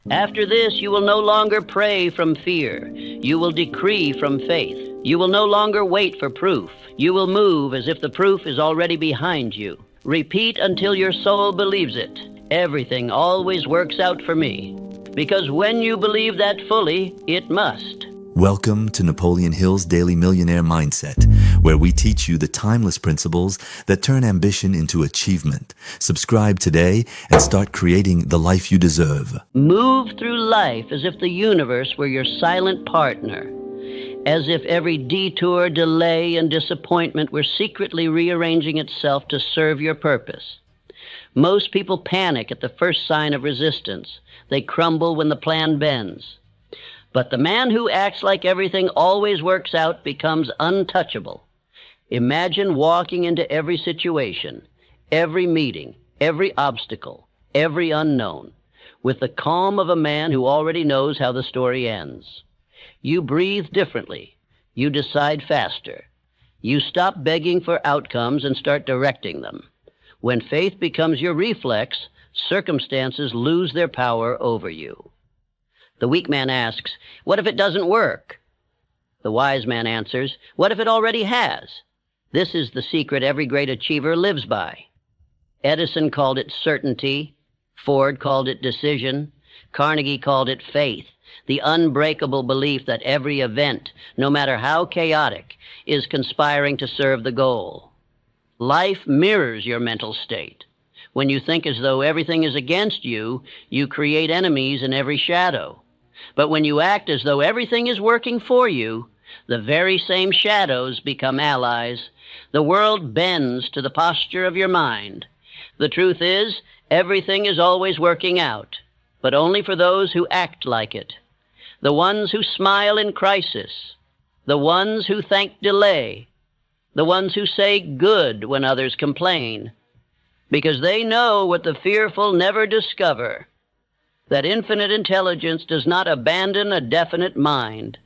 After this, you will no longer pray from fear. You will decree from faith. You will no longer wait for proof. You will move as if the proof is already behind you. Repeat until your soul believes it. Everything always works out for me. Because when you believe that fully, it must. Welcome to Napoleon Hill's Daily Millionaire Mindset, where we teach you the timeless principles that turn ambition into achievement. Subscribe today and start creating the life you deserve. Move through life as if the universe were your silent partner, as if every detour, delay, and disappointment were secretly rearranging itself to serve your purpose. Most people panic at the first sign of resistance. They crumble when the plan bends. But the man who acts like everything always works out becomes untouchable. Imagine walking into every situation, every meeting, every obstacle, every unknown, with the calm of a man who already knows how the story ends. You breathe differently. You decide faster. You stop begging for outcomes and start directing them. When faith becomes your reflex, circumstances lose their power over you. The weak man asks, "What if it doesn't work?" The wise man answers, "What if it already has?" This is the secret every great achiever lives by. Edison called it certainty. Ford called it decision. Carnegie called it faith, the unbreakable belief that every event, no matter how chaotic, is conspiring to serve the goal. Life mirrors your mental state. When you think as though everything is against you, you create enemies in every shadow. But when you act as though everything is working for you, the very same shadows become allies. The world bends to the posture of your mind. The truth is, everything is always working out, but only for those who act like it. The ones who smile in crisis, the ones who thank delay, the ones who say good when others complain, because they know what the fearful never discover, that infinite intelligence does not abandon a definite mind.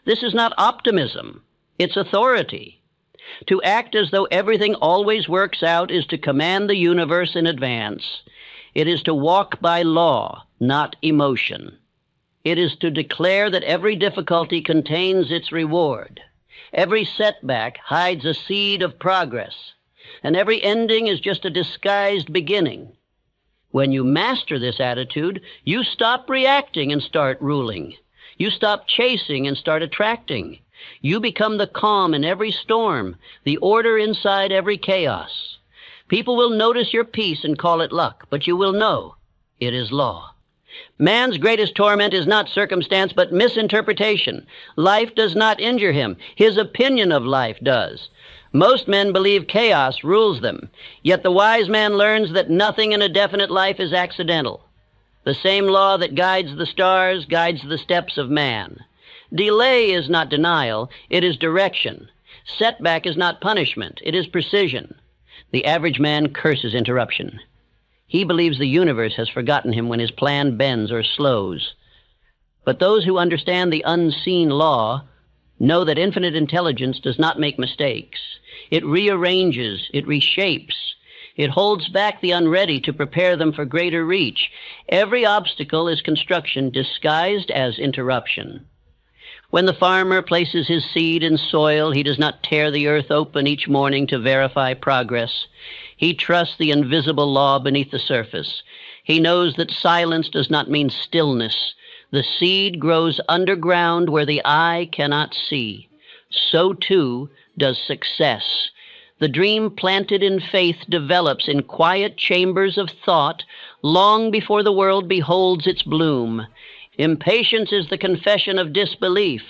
This is not optimism, it's authority. To act as though everything always works out is to command the universe in advance. It is to walk by law, not emotion. It is to declare that every difficulty contains its reward. Every setback hides a seed of progress, and every ending is just a disguised beginning. When you master this attitude, you stop reacting and start ruling. You stop chasing and start attracting. You become the calm in every storm, the order inside every chaos. People will notice your peace and call it luck, but you will know it is law. Man's greatest torment is not circumstance, but misinterpretation. Life does not injure him. His opinion of life does. Most men believe chaos rules them, yet the wise man learns that nothing in a definite life is accidental. The same law that guides the stars guides the steps of man. Delay is not denial, it is direction. Setback is not punishment, it is precision. The average man curses interruption. He believes the universe has forgotten him when his plan bends or slows. But those who understand the unseen law know that infinite intelligence does not make mistakes. It rearranges, it reshapes. It holds back the unready to prepare them for greater reach. Every obstacle is construction disguised as interruption. When the farmer places his seed in soil, he does not tear the earth open each morning to verify progress. He trusts the invisible law beneath the surface. He knows that silence does not mean stillness. The seed grows underground where the eye cannot see. So too does success. The dream planted in faith develops in quiet chambers of thought long before the world beholds its bloom. Impatience is the confession of disbelief.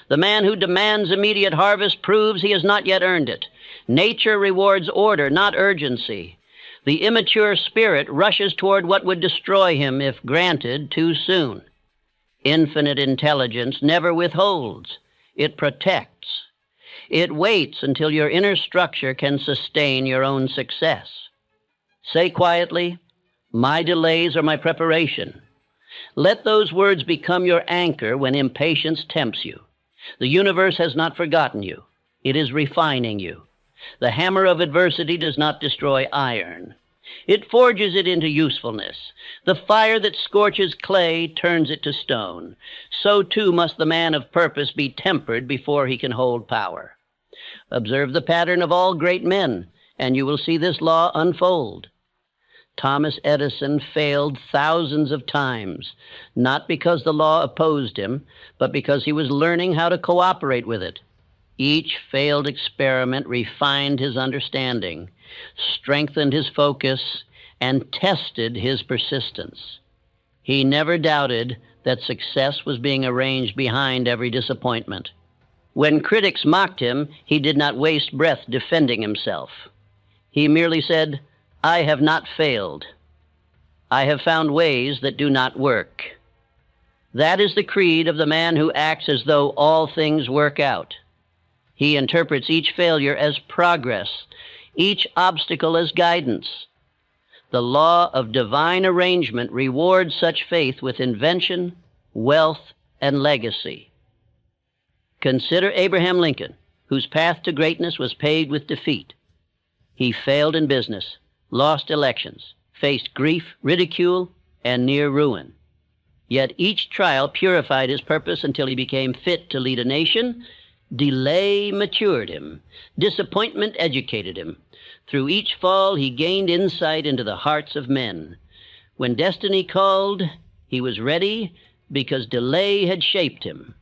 The man who demands immediate harvest proves he has not yet earned it. Nature rewards order, not urgency. The immature spirit rushes toward what would destroy him if granted too soon. Infinite intelligence never withholds. It protects. It waits until your inner structure can sustain your own success. Say quietly, "My delays are my preparation." Let those words become your anchor when impatience tempts you. The universe has not forgotten you. It is refining you. The hammer of adversity does not destroy iron. It forges it into usefulness. The fire that scorches clay turns it to stone. So too must the man of purpose be tempered before he can hold power. Observe the pattern of all great men, and you will see this law unfold. Thomas Edison failed thousands of times, not because the law opposed him, but because he was learning how to cooperate with it. Each failed experiment refined his understanding, strengthened his focus, and tested his persistence. He never doubted that success was being arranged behind every disappointment. When critics mocked him, he did not waste breath defending himself. He merely said, "I have not failed. I have found ways that do not work." That is the creed of the man who acts as though all things work out. He interprets each failure as progress, each obstacle as guidance. The law of divine arrangement rewards such faith with invention, wealth, and legacy. Consider Abraham Lincoln, whose path to greatness was paved with defeat. He failed in business, lost elections, faced grief, ridicule, and near ruin. Yet each trial purified his purpose until he became fit to lead a nation. Delay matured him. Disappointment educated him. Through each fall, he gained insight into the hearts of men. When destiny called, he was ready because delay had shaped him.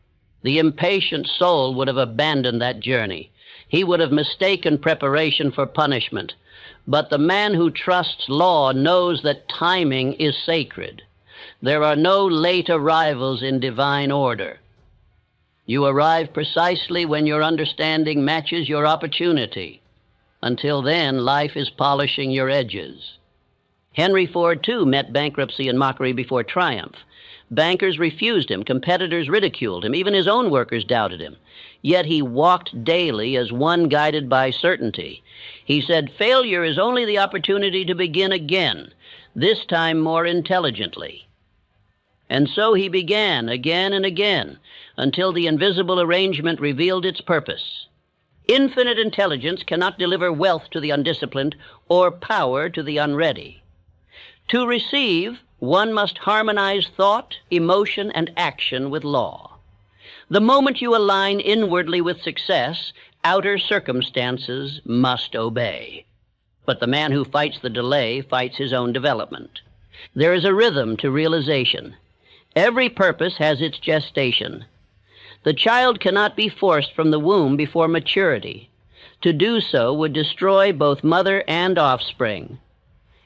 The impatient soul would have abandoned that journey. He would have mistaken preparation for punishment. But the man who trusts law knows that timing is sacred. There are no late arrivals in divine order. You arrive precisely when your understanding matches your opportunity. Until then, life is polishing your edges. Henry Ford, too, met bankruptcy and mockery before triumph. Bankers refused him, competitors ridiculed him, even his own workers doubted him. Yet he walked daily as one guided by certainty. He said, "Failure is only the opportunity to begin again, this time more intelligently." And so he began again and again, until the invisible arrangement revealed its purpose. Infinite intelligence cannot deliver wealth to the undisciplined or power to the unready. To receive, one must harmonize thought, emotion, and action with law. The moment you align inwardly with success, outer circumstances must obey. But the man who fights the delay fights his own development. There is a rhythm to realization. Every purpose has its gestation. The child cannot be forced from the womb before maturity. To do so would destroy both mother and offspring.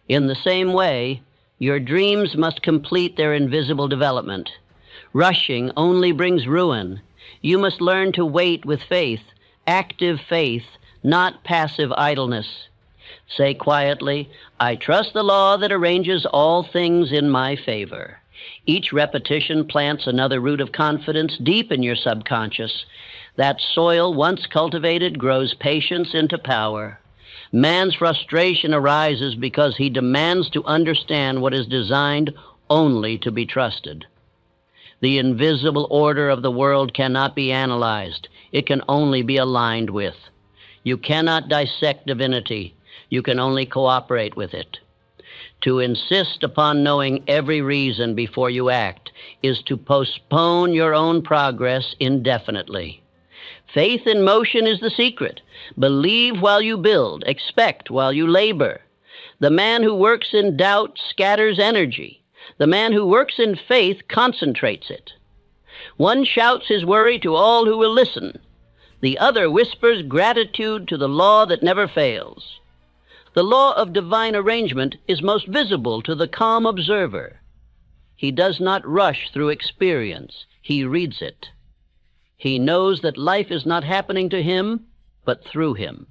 In the same way, your dreams must complete their invisible development. Rushing only brings ruin. You must learn to wait with faith, active faith, not passive idleness. Say quietly, "I trust the law that arranges all things in my favor." Each repetition plants another root of confidence deep in your subconscious. That soil, once cultivated, grows patience into power. Man's frustration arises because he demands to understand what is designed only to be trusted. The invisible order of the world cannot be analyzed. It can only be aligned with. You cannot dissect divinity. You can only cooperate with it. To insist upon knowing every reason before you act is to postpone your own progress indefinitely. Faith in motion is the secret. Believe while you build, expect while you labor. The man who works in doubt scatters energy. The man who works in faith concentrates it. One shouts his worry to all who will listen. The other whispers gratitude to the law that never fails. The law of divine arrangement is most visible to the calm observer. He does not rush through experience. He reads it. He knows that life is not happening to him, but through him.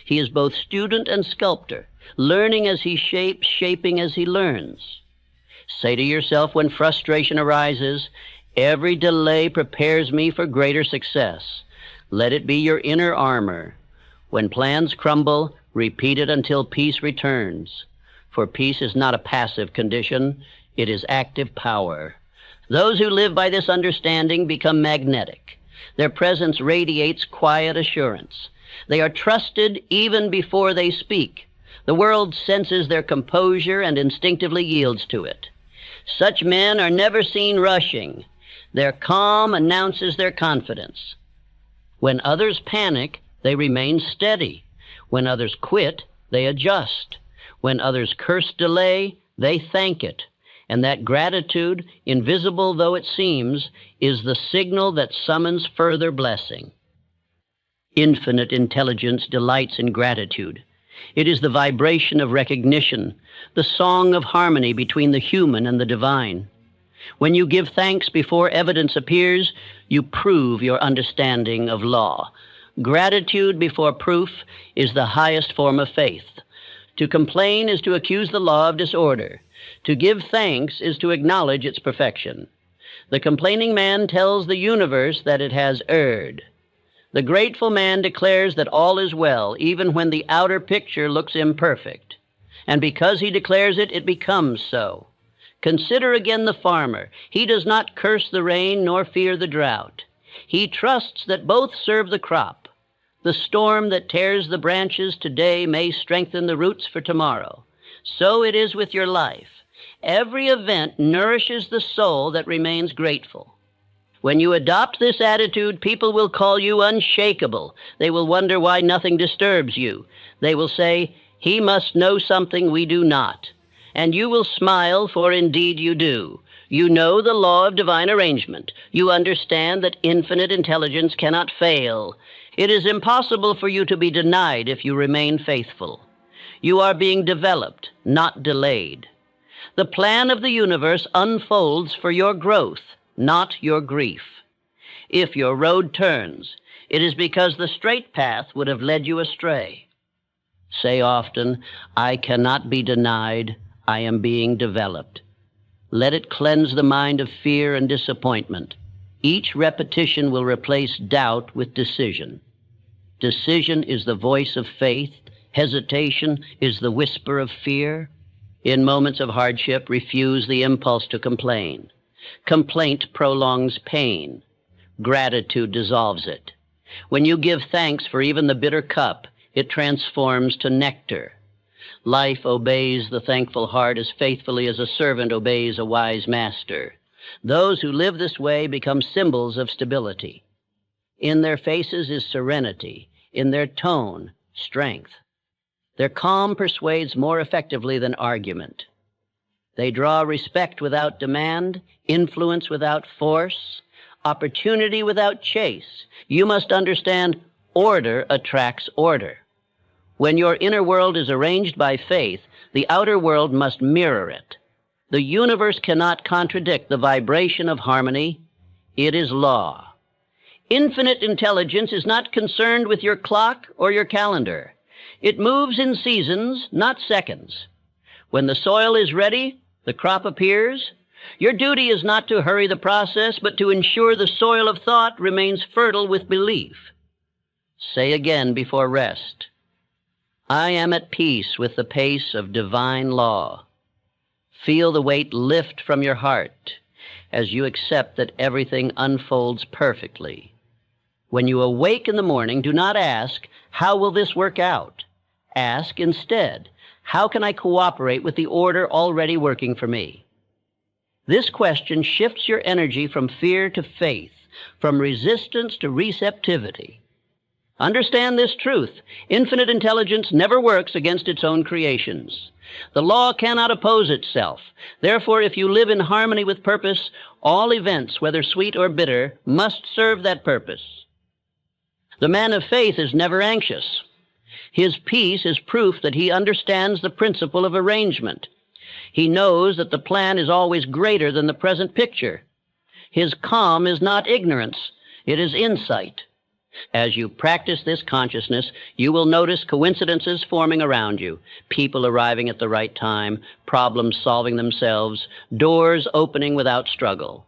He is both student and sculptor, learning as he shapes, shaping as he learns. Say to yourself when frustration arises, "Every delay prepares me for greater success." Let it be your inner armor. When plans crumble, repeat it until peace returns. For peace is not a passive condition, it is active power. Those who live by this understanding become magnetic. Their presence radiates quiet assurance. They are trusted even before they speak. The world senses their composure and instinctively yields to it. Such men are never seen rushing. Their calm announces their confidence. When others panic, they remain steady. When others quit, they adjust. When others curse delay, they thank it. And that gratitude, invisible though it seems, is the signal that summons further blessing. Infinite intelligence delights in gratitude. It is the vibration of recognition, the song of harmony between the human and the divine. When you give thanks before evidence appears, you prove your understanding of law. Gratitude before proof is the highest form of faith. To complain is to accuse the law of disorder. To give thanks is to acknowledge its perfection. The complaining man tells the universe that it has erred. The grateful man declares that all is well, even when the outer picture looks imperfect. And because he declares it, it becomes so. Consider again the farmer. He does not curse the rain nor fear the drought. He trusts that both serve the crop. The storm that tears the branches today may strengthen the roots for tomorrow. So it is with your life. Every event nourishes the soul that remains grateful. When you adopt this attitude, people will call you unshakable. They will wonder why nothing disturbs you. They will say, "He must know something we do not." And you will smile, for indeed you do. You know the law of divine arrangement. You understand that infinite intelligence cannot fail. It is impossible for you to be denied if you remain faithful. You are being developed, not delayed. The plan of the universe unfolds for your growth, not your grief. If your road turns, it is because the straight path would have led you astray. Say often, "I cannot be denied. I am being developed." Let it cleanse the mind of fear and disappointment. Each repetition will replace doubt with decision. Decision is the voice of faith. Hesitation is the whisper of fear. In moments of hardship, refuse the impulse to complain. Complaint prolongs pain. Gratitude dissolves it. When you give thanks for even the bitter cup, it transforms to nectar. Life obeys the thankful heart as faithfully as a servant obeys a wise master. Those who live this way become symbols of stability. In their faces is serenity. In their tone, strength. Their calm persuades more effectively than argument. They draw respect without demand, influence without force, opportunity without chase. You must understand, order attracts order. When your inner world is arranged by faith, the outer world must mirror it. The universe cannot contradict the vibration of harmony. It is law. Infinite intelligence is not concerned with your clock or your calendar. It moves in seasons, not seconds. When the soil is ready, the crop appears. Your duty is not to hurry the process, but to ensure the soil of thought remains fertile with belief. Say again before rest, "I am at peace with the pace of divine law." Feel the weight lift from your heart as you accept that everything unfolds perfectly. When you awake in the morning, do not ask, "How will this work out?" Ask instead, "How can I cooperate with the order already working for me?" This question shifts your energy from fear to faith, from resistance to receptivity. Understand this truth. Infinite intelligence never works against its own creations. The law cannot oppose itself. Therefore, if you live in harmony with purpose, all events, whether sweet or bitter, must serve that purpose. The man of faith is never anxious. His peace is proof that he understands the principle of arrangement. He knows that the plan is always greater than the present picture. His calm is not ignorance, it is insight. As you practice this consciousness, you will notice coincidences forming around you, people arriving at the right time, problems solving themselves, doors opening without struggle.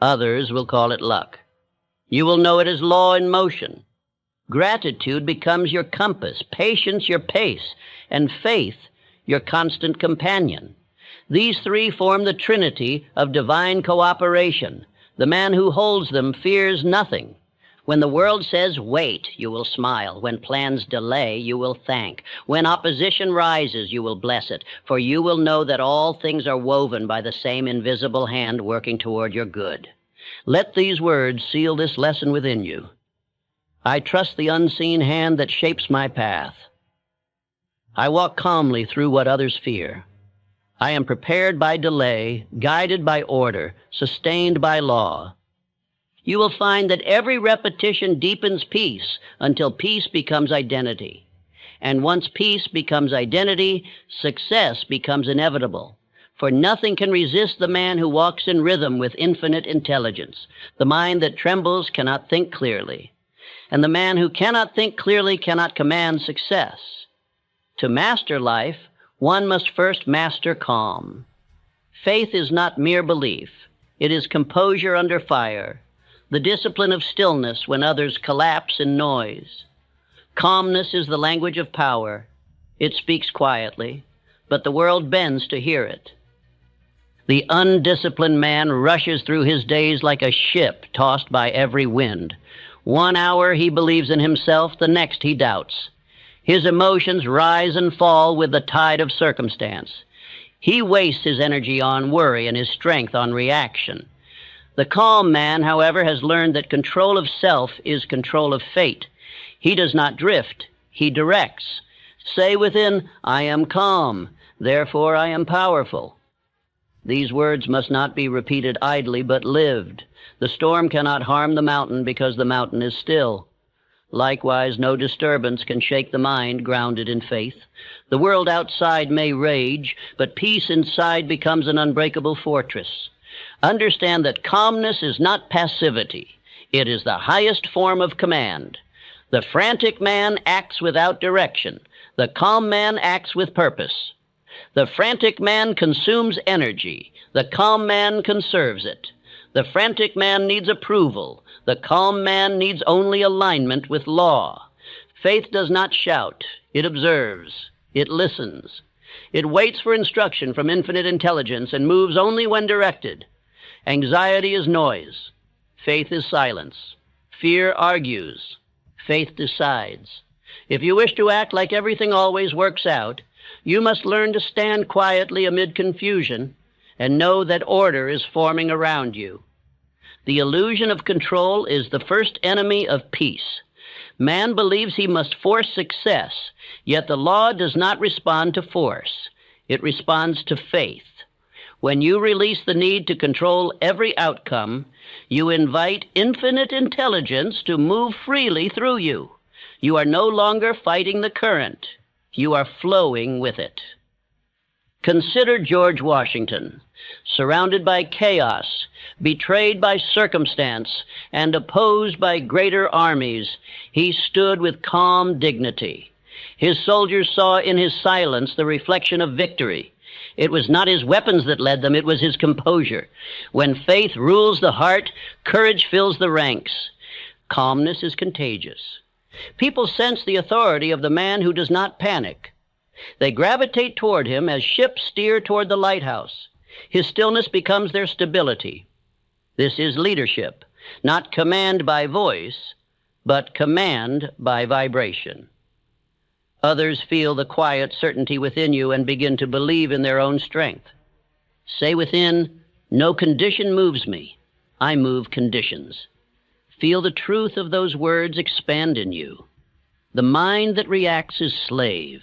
Others will call it luck. You will know it as law in motion. Gratitude becomes your compass, patience your pace, and faith your constant companion. These three form the trinity of divine cooperation. The man who holds them fears nothing. When the world says wait, you will smile. When plans delay, you will thank. When opposition rises, you will bless it, for you will know that all things are woven by the same invisible hand working toward your good. Let these words seal this lesson within you. I trust the unseen hand that shapes my path. I walk calmly through what others fear. I am prepared by delay, guided by order, sustained by law. You will find that every repetition deepens peace until peace becomes identity. And once peace becomes identity, success becomes inevitable. For nothing can resist the man who walks in rhythm with infinite intelligence. The mind that trembles cannot think clearly. And the man who cannot think clearly cannot command success. To master life, one must first master calm. Faith is not mere belief. It is composure under fire, the discipline of stillness when others collapse in noise. Calmness is the language of power. It speaks quietly, but the world bends to hear it. The undisciplined man rushes through his days like a ship tossed by every wind. 1 hour he believes in himself, the next he doubts. His emotions rise and fall with the tide of circumstance. He wastes his energy on worry and his strength on reaction. The calm man, however, has learned that control of self is control of fate. He does not drift, he directs. Say within, I am calm, therefore I am powerful. These words must not be repeated idly, but lived. The storm cannot harm the mountain because the mountain is still. Likewise, no disturbance can shake the mind grounded in faith. The world outside may rage, but peace inside becomes an unbreakable fortress. Understand that calmness is not passivity. It is the highest form of command. The frantic man acts without direction. The calm man acts with purpose. The frantic man consumes energy. The calm man conserves it. The frantic man needs approval. The calm man needs only alignment with law. Faith does not shout. It observes. It listens. It waits for instruction from infinite intelligence and moves only when directed. Anxiety is noise. Faith is silence. Fear argues. Faith decides. If you wish to act like everything always works out, you must learn to stand quietly amid confusion and know that order is forming around you. The illusion of control is the first enemy of peace. Man believes he must force success, yet the law does not respond to force. It responds to faith. When you release the need to control every outcome, you invite infinite intelligence to move freely through you. You are no longer fighting the current. You are flowing with it. Consider George Washington, surrounded by chaos, betrayed by circumstance, and opposed by greater armies. He stood with calm dignity. His soldiers saw in his silence the reflection of victory. It was not his weapons that led them, it was his composure. When faith rules the heart, courage fills the ranks. Calmness is contagious. People sense the authority of the man who does not panic. They gravitate toward him as ships steer toward the lighthouse. His stillness becomes their stability. This is leadership, not command by voice, but command by vibration. Others feel the quiet certainty within you and begin to believe in their own strength. Say within, no condition moves me. I move conditions. Feel the truth of those words expand in you. The mind that reacts is slave.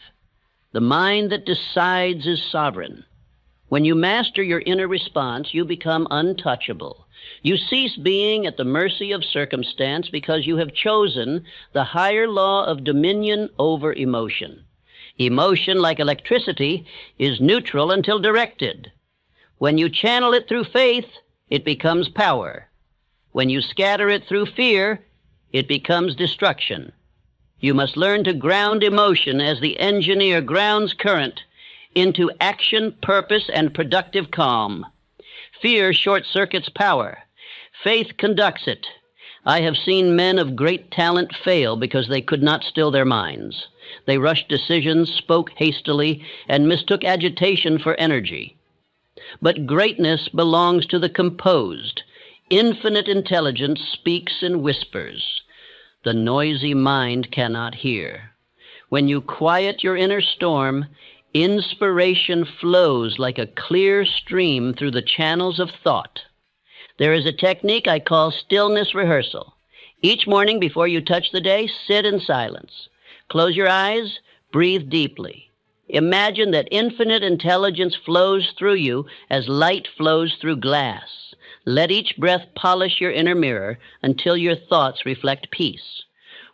The mind that decides is sovereign. When you master your inner response, you become untouchable. You cease being at the mercy of circumstance because you have chosen the higher law of dominion over emotion. Emotion, like electricity, is neutral until directed. When you channel it through faith, it becomes power. When you scatter it through fear, it becomes destruction. You must learn to ground emotion as the engineer grounds current into action, purpose, and productive calm. Fear short-circuits power. Faith conducts it. I have seen men of great talent fail because they could not still their minds. They rushed decisions, spoke hastily, and mistook agitation for energy. But greatness belongs to the composed. Infinite intelligence speaks in whispers. the noisy mind cannot hear. When you quiet your inner storm, inspiration flows like a clear stream through the channels of thought. There is a technique I call stillness rehearsal. Each morning before you touch the day, sit in silence. Close your eyes, breathe deeply. Imagine that infinite intelligence flows through you as light flows through glass. Let each breath polish your inner mirror until your thoughts reflect peace.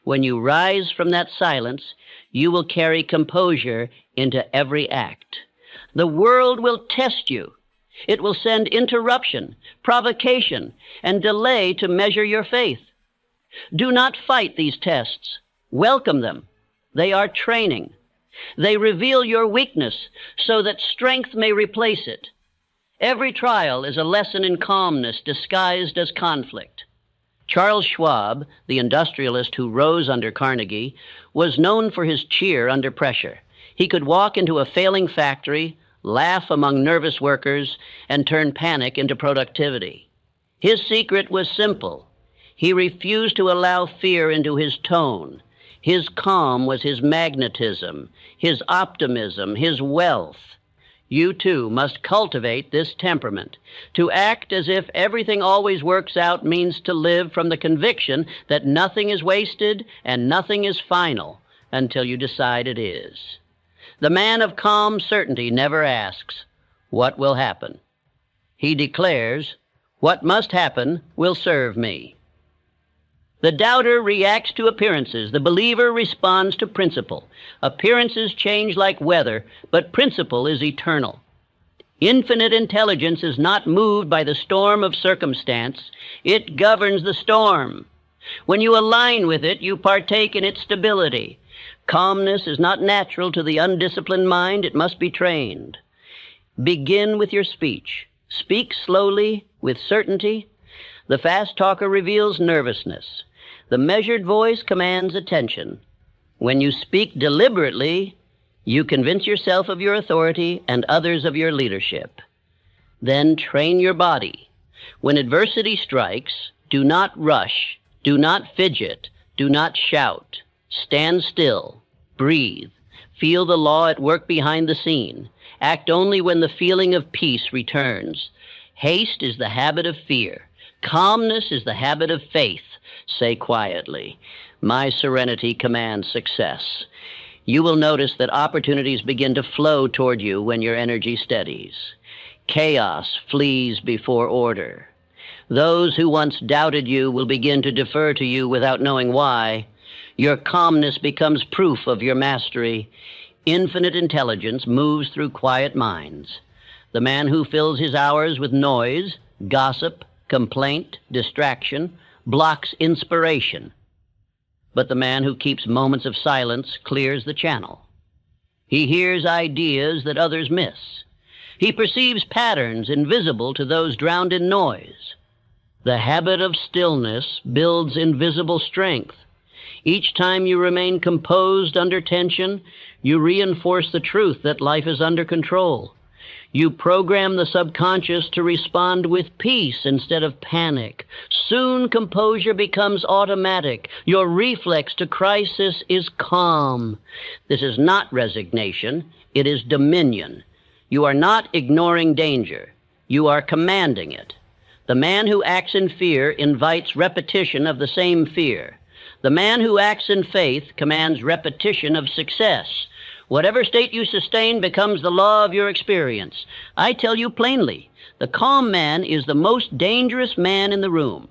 When you rise from that silence, you will carry composure into every act. The world will test you. It will send interruption, provocation, and delay to measure your faith. Do not fight these tests. Welcome them. They are training. They reveal your weakness so that strength may replace it. Every trial is a lesson in calmness disguised as conflict. Charles Schwab, the industrialist who rose under Carnegie, was known for his cheer under pressure. He could walk into a failing factory, laugh among nervous workers, and turn panic into productivity. His secret was simple. He refused to allow fear into his tone. His calm was his magnetism, his optimism, his wealth. You too must cultivate this temperament. To act as if everything always works out means to live from the conviction that nothing is wasted and nothing is final until you decide it is. The man of calm certainty never asks, "What will happen?" He declares, "What must happen will serve me." The doubter reacts to appearances. The believer responds to principle. Appearances change like weather, but principle is eternal. Infinite intelligence is not moved by the storm of circumstance. It governs the storm. When you align with it, you partake in its stability. Calmness is not natural to the undisciplined mind. It must be trained. Begin with your speech. Speak slowly, with certainty. The fast talker reveals nervousness. The measured voice commands attention. When you speak deliberately, you convince yourself of your authority and others of your leadership. Then train your body. When adversity strikes, do not rush, do not fidget, do not shout. Stand still, breathe, feel the law at work behind the scene. Act only when the feeling of peace returns. Haste is the habit of fear. Calmness is the habit of faith. Say quietly, "My serenity commands success." You will notice that opportunities begin to flow toward you when your energy steadies. Chaos flees before order. Those who once doubted you will begin to defer to you without knowing why. Your calmness becomes proof of your mastery. Infinite intelligence moves through quiet minds. The man who fills his hours with noise, gossip, complaint, distraction, blocks inspiration. But the man who keeps moments of silence clears the channel. He hears ideas that others miss. He perceives patterns invisible to those drowned in noise. The habit of stillness builds invisible strength. Each time you remain composed under tension, you reinforce the truth that life is under control. You program the subconscious to respond with peace instead of panic. Soon composure becomes automatic. Your reflex to crisis is calm. This is not resignation. It is dominion. You are not ignoring danger. You are commanding it. The man who acts in fear invites repetition of the same fear. The man who acts in faith commands repetition of success. Whatever state you sustain becomes the law of your experience. I tell you plainly, the calm man is the most dangerous man in the room.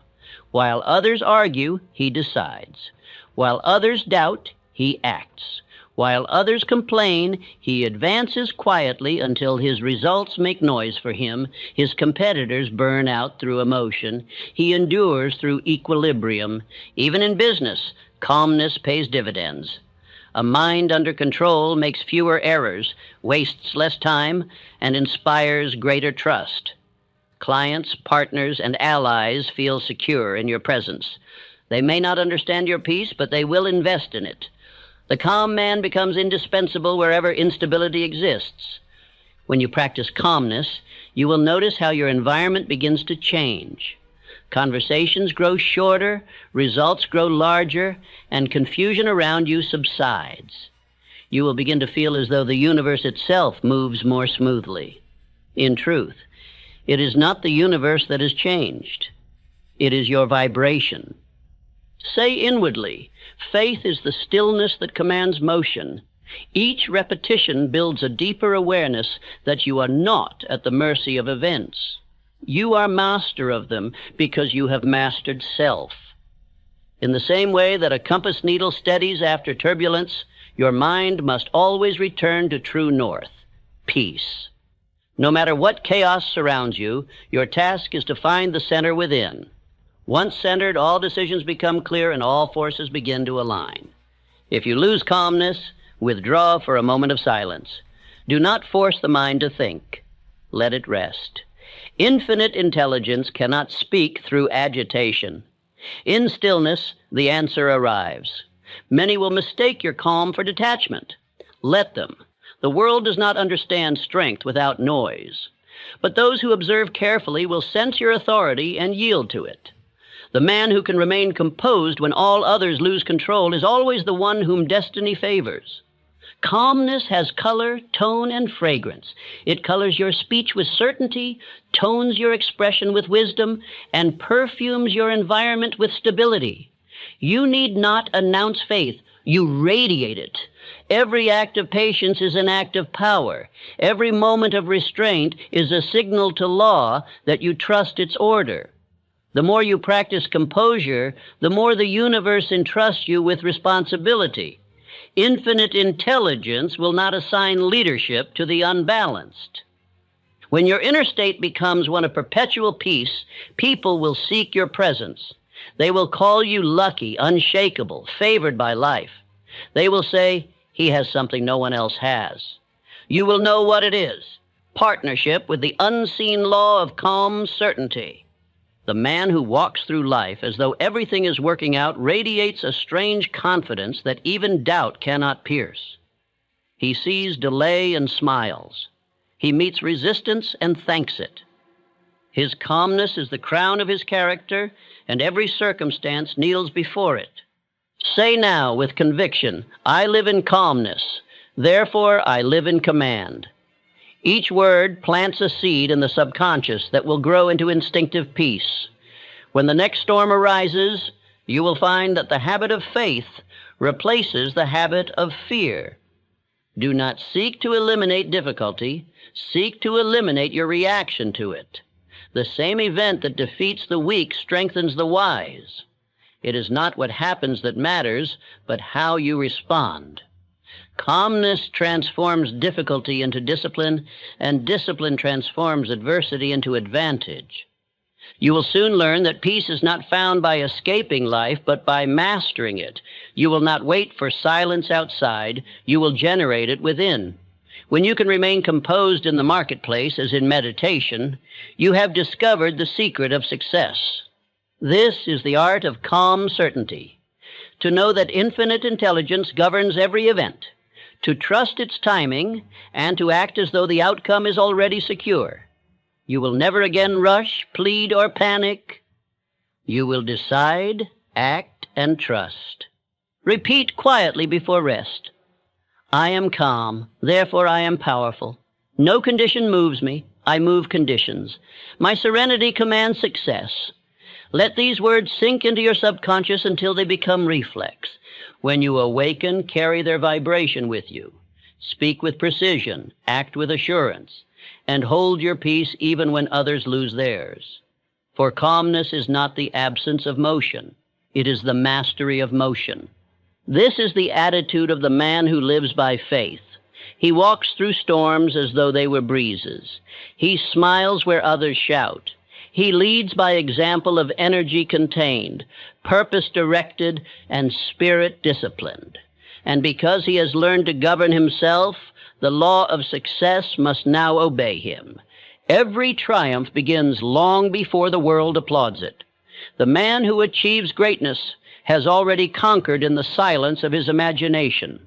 While others argue, he decides. While others doubt, he acts. While others complain, he advances quietly until his results make noise for him. His competitors burn out through emotion. He endures through equilibrium. Even in business, calmness pays dividends. A mind under control makes fewer errors, wastes less time, and inspires greater trust. Clients, partners, and allies feel secure in your presence. They may not understand your peace, but they will invest in it. The calm man becomes indispensable wherever instability exists. When you practice calmness, you will notice how your environment begins to change. Conversations grow shorter, results grow larger, and confusion around you subsides. You will begin to feel as though the universe itself moves more smoothly. In truth, it is not the universe that has changed. It is your vibration. Say inwardly, faith is the stillness that commands motion. Each repetition builds a deeper awareness that you are not at the mercy of events. You are master of them because you have mastered self. In the same way that a compass needle steadies after turbulence, your mind must always return to true north, peace. No matter what chaos surrounds you, your task is to find the center within. Once centered, all decisions become clear and all forces begin to align. If you lose calmness, withdraw for a moment of silence. Do not force the mind to think. Let it rest. Infinite intelligence cannot speak through agitation. In stillness, the answer arrives. Many will mistake your calm for detachment. Let them. The world does not understand strength without noise. But those who observe carefully will sense your authority and yield to it. The man who can remain composed when all others lose control is always the one whom destiny favors. Calmness has color, tone, and fragrance. It colors your speech with certainty, tones your expression with wisdom, and perfumes your environment with stability. You need not announce faith. You radiate it. Every act of patience is an act of power. Every moment of restraint is a signal to law that you trust its order. The more you practice composure, the more the universe entrusts you with responsibility. Infinite intelligence will not assign leadership to the unbalanced. When your inner state becomes one of perpetual peace, people will seek your presence. They will call you lucky, unshakable, favored by life. They will say, "He has something no one else has." You will know what it is: partnership with the unseen law of calm certainty. The man who walks through life as though everything is working out radiates a strange confidence that even doubt cannot pierce. He sees delay and smiles. He meets resistance and thanks it. His calmness is the crown of his character, and every circumstance kneels before it. Say now with conviction, "I live in calmness, therefore I live in command." Each word plants a seed in the subconscious that will grow into instinctive peace. When the next storm arises, you will find that the habit of faith replaces the habit of fear. Do not seek to eliminate difficulty. Seek to eliminate your reaction to it. The same event that defeats the weak strengthens the wise. It is not what happens that matters, but how you respond. Calmness transforms difficulty into discipline, and discipline transforms adversity into advantage. You will soon learn that peace is not found by escaping life, but by mastering it. You will not wait for silence outside. You will generate it within. When you can remain composed in the marketplace, as in meditation, you have discovered the secret of success. This is the art of calm certainty. To know that infinite intelligence governs every event, to trust its timing, and to act as though the outcome is already secure. You will never again rush, plead, or panic. You will decide, act, and trust. Repeat quietly before rest. I am calm, therefore I am powerful. No condition moves me, I move conditions. My serenity commands success. Let these words sink into your subconscious until they become reflex. When you awaken, carry their vibration with you. Speak with precision, act with assurance, and hold your peace even when others lose theirs. For calmness is not the absence of motion. It is the mastery of motion. This is the attitude of the man who lives by faith. He walks through storms as though they were breezes. He smiles where others shout. He leads by example of energy contained, purpose directed, and spirit disciplined. And because he has learned to govern himself, the law of success must now obey him. Every triumph begins long before the world applauds it. The man who achieves greatness has already conquered in the silence of his imagination.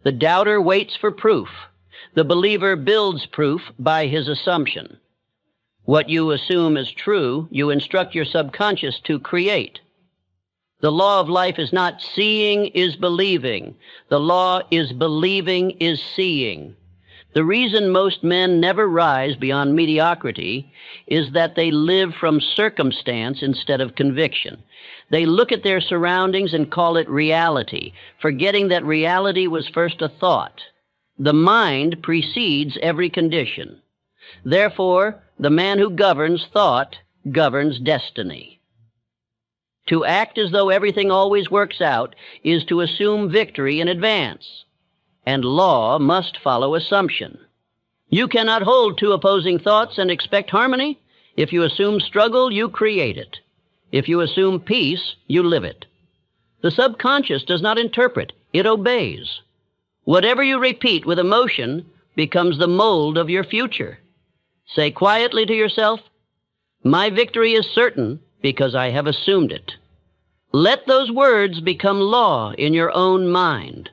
The doubter waits for proof. The believer builds proof by his assumption. What you assume is true, you instruct your subconscious to create. The law of life is not seeing is believing. The law is believing is seeing. The reason most men never rise beyond mediocrity is that they live from circumstance instead of conviction. They look at their surroundings and call it reality, forgetting that reality was first a thought. The mind precedes every condition. Therefore, the man who governs thought governs destiny. To act as though everything always works out is to assume victory in advance, and law must follow assumption. You cannot hold two opposing thoughts and expect harmony. If you assume struggle, you create it. If you assume peace, you live it. The subconscious does not interpret, it obeys. Whatever you repeat with emotion becomes the mold of your future. Say quietly to yourself, "My victory is certain because I have assumed it." Let those words become law in your own mind.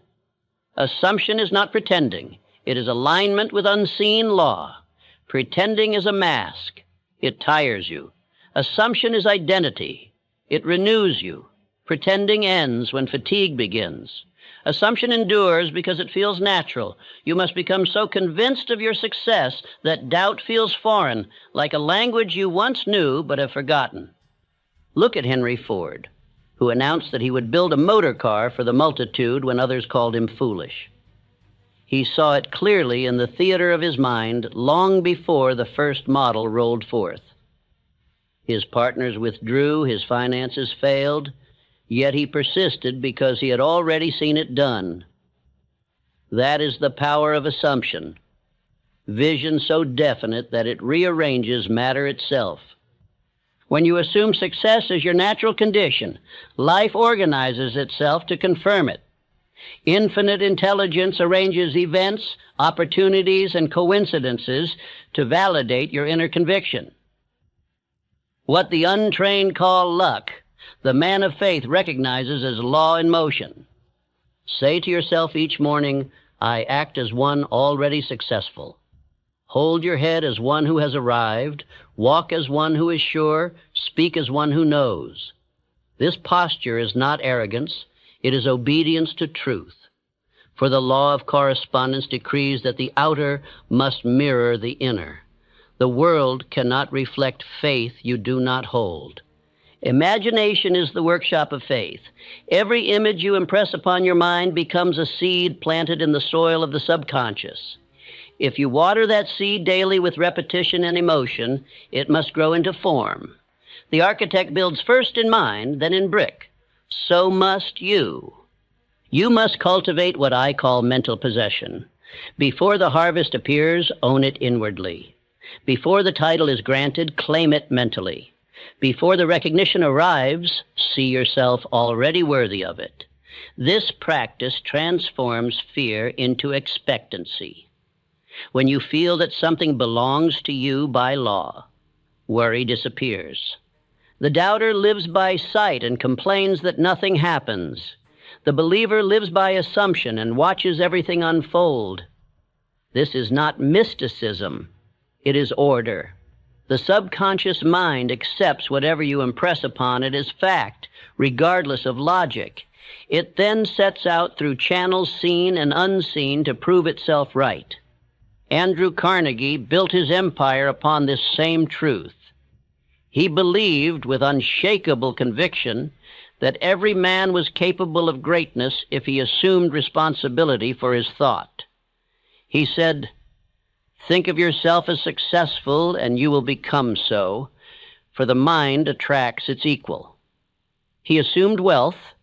Assumption is not pretending. It is alignment with unseen law. Pretending is a mask. It tires you. Assumption is identity. It renews you. Pretending ends when fatigue begins. Assumption endures because it feels natural. You must become so convinced of your success that doubt feels foreign, like a language you once knew but have forgotten. Look at Henry Ford, who announced that he would build a motor car for the multitude when others called him foolish. He saw it clearly in the theater of his mind long before the first model rolled forth. His partners withdrew, his finances failed, yet he persisted because he had already seen it done. That is the power of assumption, vision so definite that it rearranges matter itself. When you assume success as your natural condition, life organizes itself to confirm it. Infinite intelligence arranges events, opportunities, and coincidences to validate your inner conviction. What the untrained call luck, the man of faith recognizes as law in motion. Say to yourself each morning, "I act as one already successful." Hold your head as one who has arrived, walk as one who is sure, speak as one who knows. This posture is not arrogance, it is obedience to truth. For the law of correspondence decrees that the outer must mirror the inner. The world cannot reflect faith you do not hold. Imagination is the workshop of faith. Every image you impress upon your mind becomes a seed planted in the soil of the subconscious. If you water that seed daily with repetition and emotion, it must grow into form. The architect builds first in mind, then in brick. So must you. You must cultivate what I call mental possession. Before the harvest appears, own it inwardly. Before the title is granted, claim it mentally. Before the recognition arrives, see yourself already worthy of it. This practice transforms fear into expectancy. When you feel that something belongs to you by law, worry disappears. The doubter lives by sight and complains that nothing happens. The believer lives by assumption and watches everything unfold. This is not mysticism, it is order. The subconscious mind accepts whatever you impress upon it as fact, regardless of logic. It then sets out through channels seen and unseen to prove itself right. Andrew Carnegie built his empire upon this same truth. He believed with unshakable conviction that every man was capable of greatness if he assumed responsibility for his thought. He said, "Think of yourself as successful, and you will become so, for the mind attracts its equal." He assumed wealth,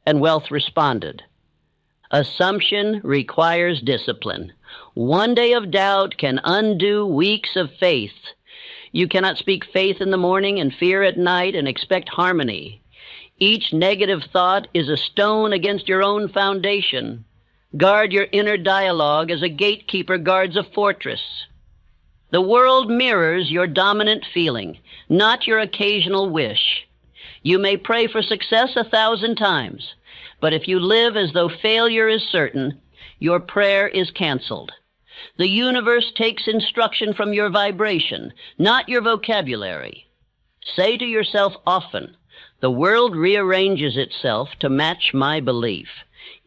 and wealth responded. Assumption requires discipline. One day of doubt can undo weeks of faith. You cannot speak faith in the morning and fear at night and expect harmony. Each negative thought is a stone against your own foundation. Guard your inner dialogue as a gatekeeper guards a fortress. The world mirrors your dominant feeling, not your occasional wish. You may pray for success 1,000 times, but if you live as though failure is certain, your prayer is canceled. The universe takes instruction from your vibration, not your vocabulary. Say to yourself often, "The world rearranges itself to match my belief."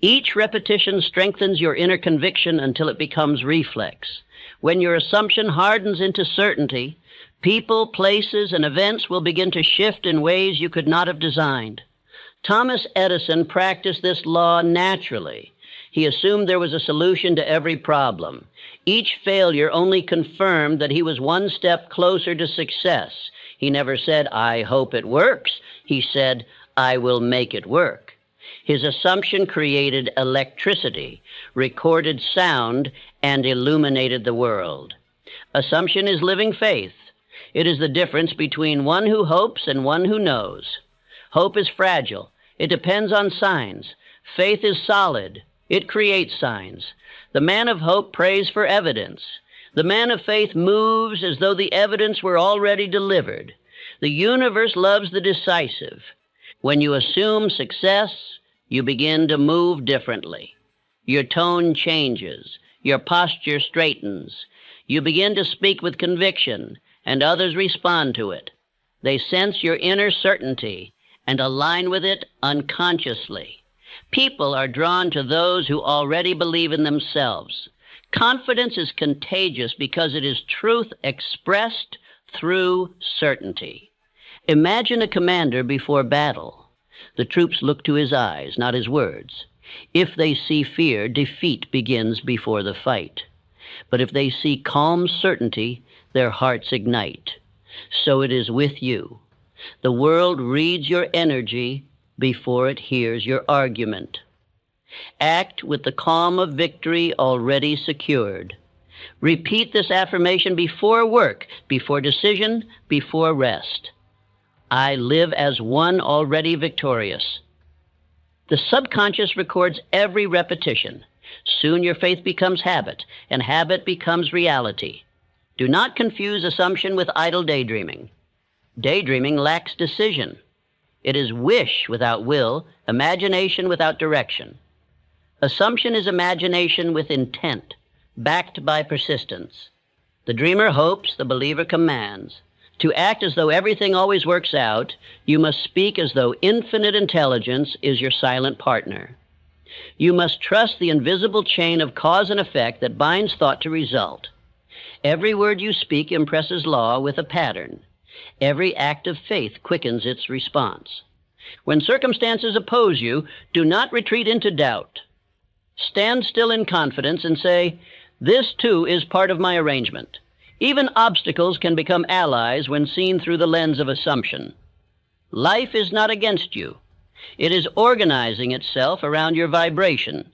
Each repetition strengthens your inner conviction until it becomes reflex. When your assumption hardens into certainty, people, places, and events will begin to shift in ways you could not have designed. Thomas Edison practiced this law naturally. He assumed there was a solution to every problem. Each failure only confirmed that he was one step closer to success. He never said, "I hope it works." He said, "I will make it work." His assumption created electricity, recorded sound, and illuminated the world. Assumption is living faith. It is the difference between one who hopes and one who knows. Hope is fragile. It depends on signs. Faith is solid. It creates signs. The man of hope prays for evidence. The man of faith moves as though the evidence were already delivered. The universe loves the decisive. When you assume success, you begin to move differently. Your tone changes. Your posture straightens. You begin to speak with conviction, and others respond to it. They sense your inner certainty and align with it unconsciously. People are drawn to those who already believe in themselves. Confidence is contagious because it is truth expressed through certainty. Imagine a commander before battle. The troops look to his eyes, not his words. If they see fear, defeat begins before the fight. But if they see calm certainty, their hearts ignite. So it is with you. The world reads your energy before it hears your argument. Act with the calm of victory already secured. Repeat this affirmation before work, before decision, before rest. I live as one already victorious. The subconscious records every repetition. Soon your faith becomes habit, and habit becomes reality. Do not confuse assumption with idle daydreaming. Daydreaming lacks decision. It is wish without will, imagination without direction. Assumption is imagination with intent, backed by persistence. The dreamer hopes, the believer commands. To act as though everything always works out, you must speak as though infinite intelligence is your silent partner. You must trust the invisible chain of cause and effect that binds thought to result. Every word you speak impresses law with a pattern. Every act of faith quickens its response. When circumstances oppose you, do not retreat into doubt. Stand still in confidence and say, "This too is part of my arrangement." Even obstacles can become allies when seen through the lens of assumption. Life is not against you. It is organizing itself around your vibration.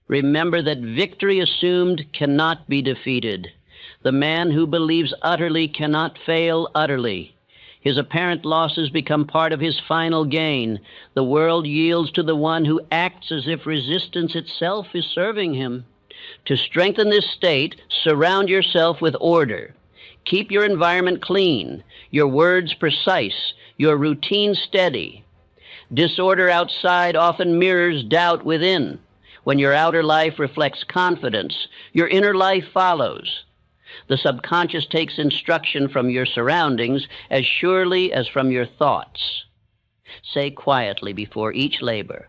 Remember that victory assumed cannot be defeated. The man who believes utterly cannot fail utterly. His apparent losses become part of his final gain. The world yields to the one who acts as if resistance itself is serving him. To strengthen this state, surround yourself with order. Keep your environment clean, your words precise, your routine steady. Disorder outside often mirrors doubt within. When your outer life reflects confidence, your inner life follows. The subconscious takes instruction from your surroundings as surely as from your thoughts. Say quietly before each labor,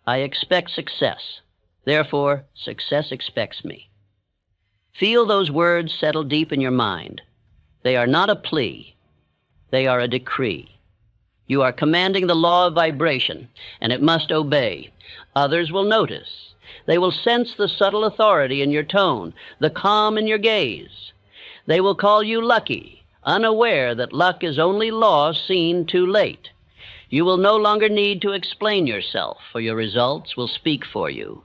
"I expect success. Therefore, success expects me." Feel those words settle deep in your mind. They are not a plea. They are a decree. You are commanding the law of vibration, and it must obey. Others will notice. They will sense the subtle authority in your tone, the calm in your gaze. They will call you lucky, unaware that luck is only law seen too late. You will no longer need to explain yourself, for your results will speak for you.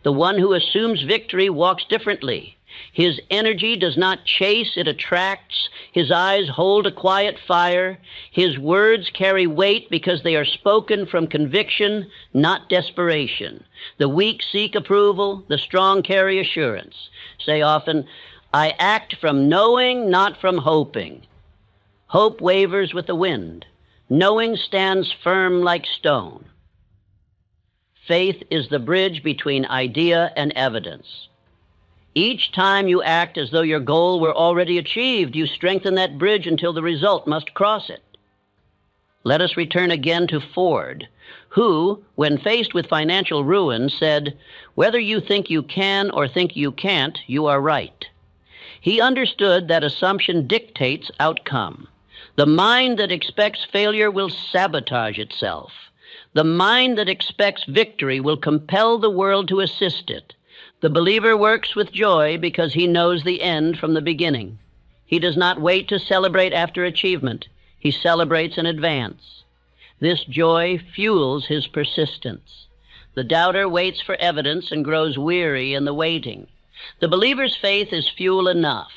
The one who assumes victory walks differently. His energy does not chase, it attracts. His eyes hold a quiet fire. His words carry weight because they are spoken from conviction, not desperation. The weak seek approval, the strong carry assurance. Say often, "I act from knowing, not from hoping." Hope wavers with the wind. Knowing stands firm like stone. Faith is the bridge between idea and evidence. Each time you act as though your goal were already achieved, you strengthen that bridge until the result must cross it. Let us return again to Ford, who, when faced with financial ruin, said, "Whether you think you can or think you can't, you are right." He understood that assumption dictates outcome. The mind that expects failure will sabotage itself. The mind that expects victory will compel the world to assist it. The believer works with joy because he knows the end from the beginning. He does not wait to celebrate after achievement. He celebrates in advance. This joy fuels his persistence. The doubter waits for evidence and grows weary in the waiting. The believer's faith is fuel enough.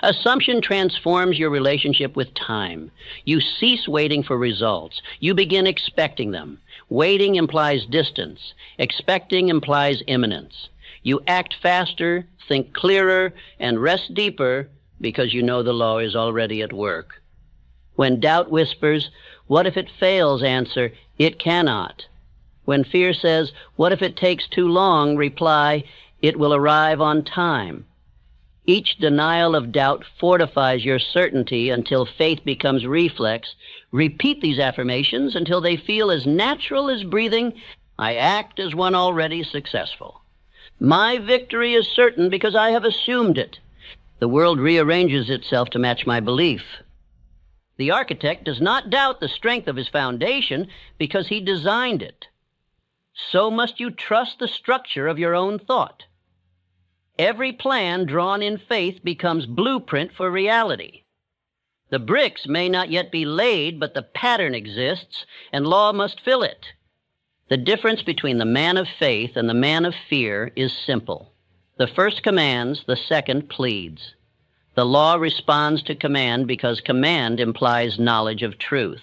Assumption transforms your relationship with time. You cease waiting for results. You begin expecting them. Waiting implies distance. Expecting implies imminence. You act faster, think clearer, and rest deeper because you know the law is already at work. When doubt whispers, "What if it fails?" answer, "It cannot." When fear says, "What if it takes too long?" reply, "It will arrive on time." Each denial of doubt fortifies your certainty until faith becomes reflex. Repeat these affirmations until they feel as natural as breathing. I act as one already successful. My victory is certain because I have assumed it. The world rearranges itself to match my belief. The architect does not doubt the strength of his foundation because he designed it. So must you trust the structure of your own thought. Every plan drawn in faith becomes blueprint for reality. The bricks may not yet be laid, but the pattern exists, and law must fill it. The difference between the man of faith and the man of fear is simple. The first commands, the second pleads. The law responds to command because command implies knowledge of truth.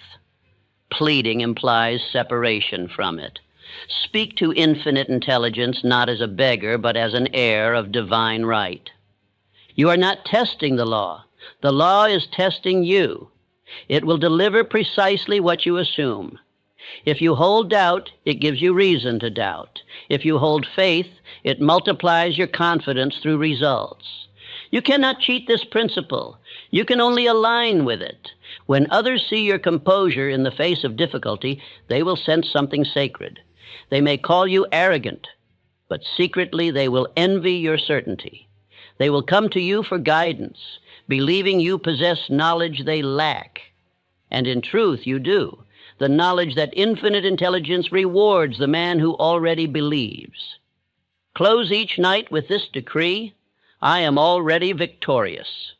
Pleading implies separation from it. Speak to infinite intelligence not as a beggar, but as an heir of divine right. You are not testing the law. The law is testing you. It will deliver precisely what you assume. If you hold doubt, it gives you reason to doubt. If you hold faith, it multiplies your confidence through results. You cannot cheat this principle. You can only align with it. When others see your composure in the face of difficulty, they will sense something sacred. They may call you arrogant, but secretly they will envy your certainty. They will come to you for guidance, believing you possess knowledge they lack. And in truth, you do. The knowledge that infinite intelligence rewards the man who already believes. Close each night with this decree: I am already victorious.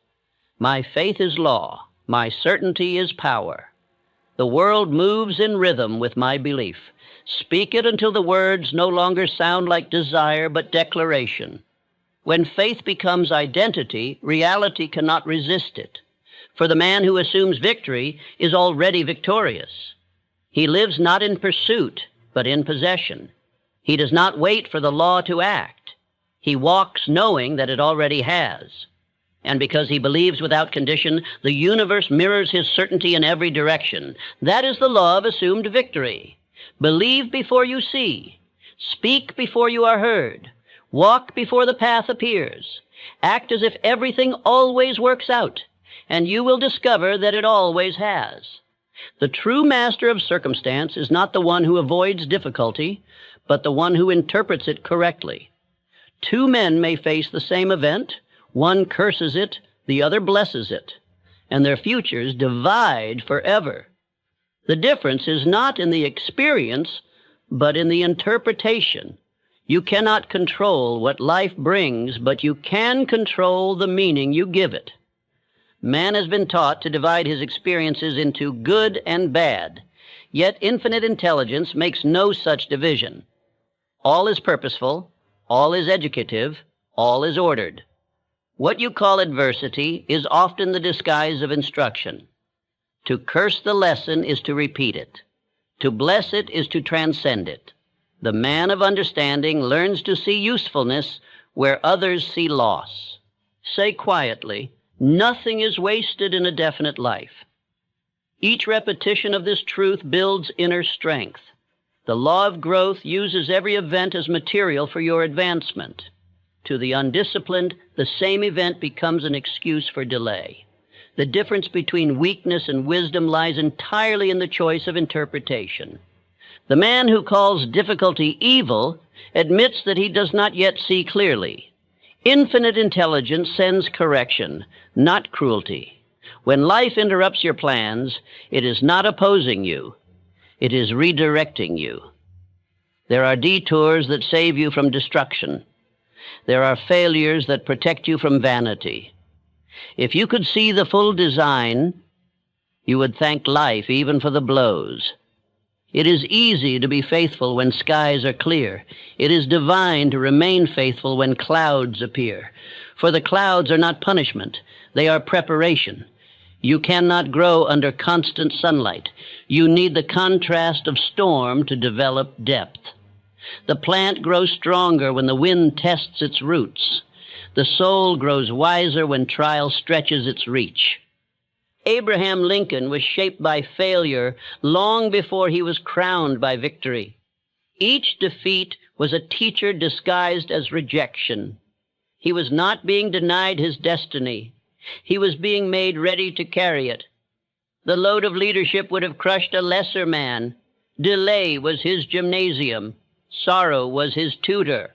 My faith is law. My certainty is power. The world moves in rhythm with my belief. Speak it until the words no longer sound like desire but declaration. When faith becomes identity, reality cannot resist it. For the man who assumes victory is already victorious. He lives not in pursuit, but in possession. He does not wait for the law to act. He walks knowing that it already has. And because he believes without condition, the universe mirrors his certainty in every direction. That is the law of assumed victory. Believe before you see. Speak before you are heard. Walk before the path appears. Act as if everything always works out, and you will discover that it always has. The true master of circumstance is not the one who avoids difficulty, but the one who interprets it correctly. Two men may face the same event. One curses it, the other blesses it, and their futures divide forever. The difference is not in the experience, but in the interpretation. You cannot control what life brings, but you can control the meaning you give it. Man has been taught to divide his experiences into good and bad, yet infinite intelligence makes no such division. All is purposeful, all is educative, all is ordered. What you call adversity is often the disguise of instruction. To curse the lesson is to repeat it. To bless it is to transcend it. The man of understanding learns to see usefulness where others see loss. Say quietly, nothing is wasted in a definite life. Each repetition of this truth builds inner strength. The law of growth uses every event as material for your advancement. To the undisciplined, the same event becomes an excuse for delay. The difference between weakness and wisdom lies entirely in the choice of interpretation. The man who calls difficulty evil admits that he does not yet see clearly. Infinite intelligence sends correction, not cruelty. When life interrupts your plans, it is not opposing you. It is redirecting you. There are detours that save you from destruction. There are failures that protect you from vanity. If you could see the full design, you would thank life even for the blows. It is easy to be faithful when skies are clear. It is divine to remain faithful when clouds appear. For the clouds are not punishment. They are preparation. You cannot grow under constant sunlight. You need the contrast of storm to develop depth. The plant grows stronger when the wind tests its roots. The soul grows wiser when trial stretches its reach. Abraham Lincoln was shaped by failure long before he was crowned by victory. Each defeat was a teacher disguised as rejection. He was not being denied his destiny. He was being made ready to carry it. The load of leadership would have crushed a lesser man. Delay was his gymnasium. Sorrow was his tutor.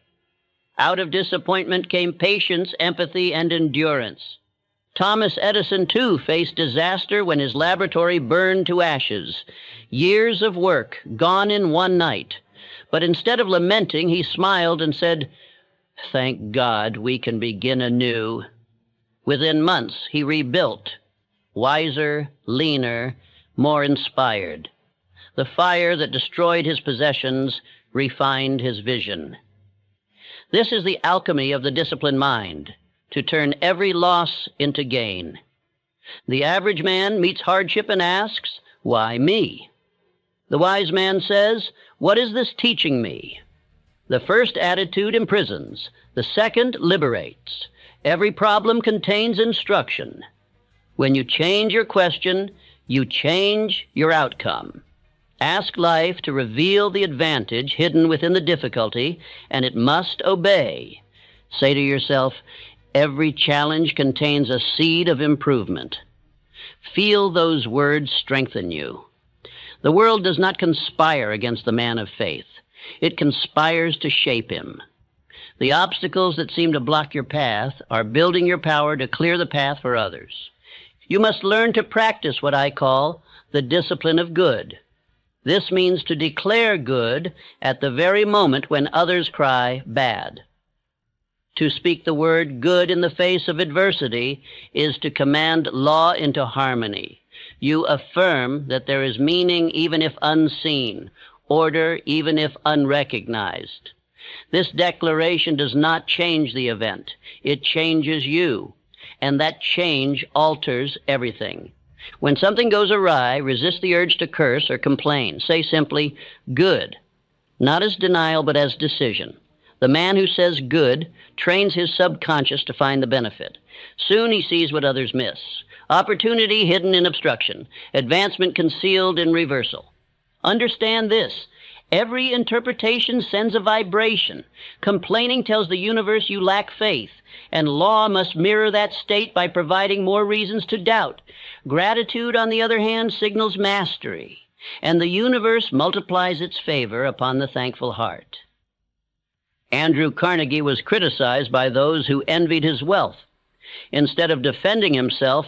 Out of disappointment came patience, empathy, and endurance. Thomas Edison, too, faced disaster when his laboratory burned to ashes. Years of work gone in one night. But instead of lamenting, he smiled and said, "Thank God we can begin anew." Within months, he rebuilt, wiser, leaner, more inspired. The fire that destroyed his possessions refined his vision. This is the alchemy of the disciplined mind, to turn every loss into gain. The average man meets hardship and asks, "Why me?" The wise man says, "What is this teaching me?" The first attitude imprisons. The second liberates. Every problem contains instruction. When you change your question, you change your outcome. Ask life to reveal the advantage hidden within the difficulty, and it must obey. Say to yourself, every challenge contains a seed of improvement. Feel those words strengthen you. The world does not conspire against the man of faith. It conspires to shape him. The obstacles that seem to block your path are building your power to clear the path for others. You must learn to practice what I call the discipline of good. This means to declare good at the very moment when others cry bad. To speak the word good in the face of adversity is to command law into harmony. You affirm that there is meaning even if unseen, order even if unrecognized. This declaration does not change the event. It changes you, and that change alters everything. When something goes awry, resist the urge to curse or complain. Say simply, good, not as denial but as decision. The man who says good trains his subconscious to find the benefit. Soon he sees what others miss. Opportunity hidden in obstruction. Advancement concealed in reversal. Understand this. Every interpretation sends a vibration. Complaining tells the universe you lack faith, and law must mirror that state by providing more reasons to doubt. Gratitude, on the other hand, signals mastery, and the universe multiplies its favor upon the thankful heart. Andrew Carnegie was criticized by those who envied his wealth. Instead of defending himself,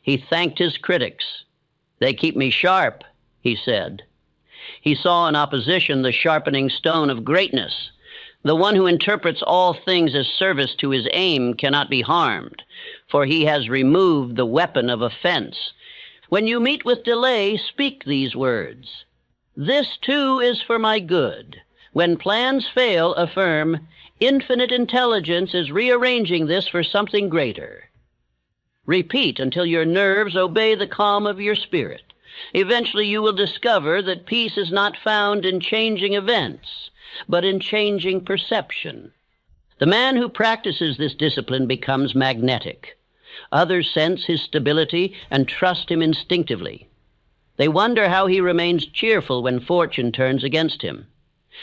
he thanked his critics. "They keep me sharp," he said. He saw in opposition the sharpening stone of greatness. The one who interprets all things as service to his aim cannot be harmed, for he has removed the weapon of offense. When you meet with delay, speak these words. "This too is for my good." When plans fail, affirm, "Infinite intelligence is rearranging this for something greater." Repeat until your nerves obey the calm of your spirit. Eventually you will discover that peace is not found in changing events, but in changing perception. The man who practices this discipline becomes magnetic. Others sense his stability and trust him instinctively. They wonder how he remains cheerful when fortune turns against him.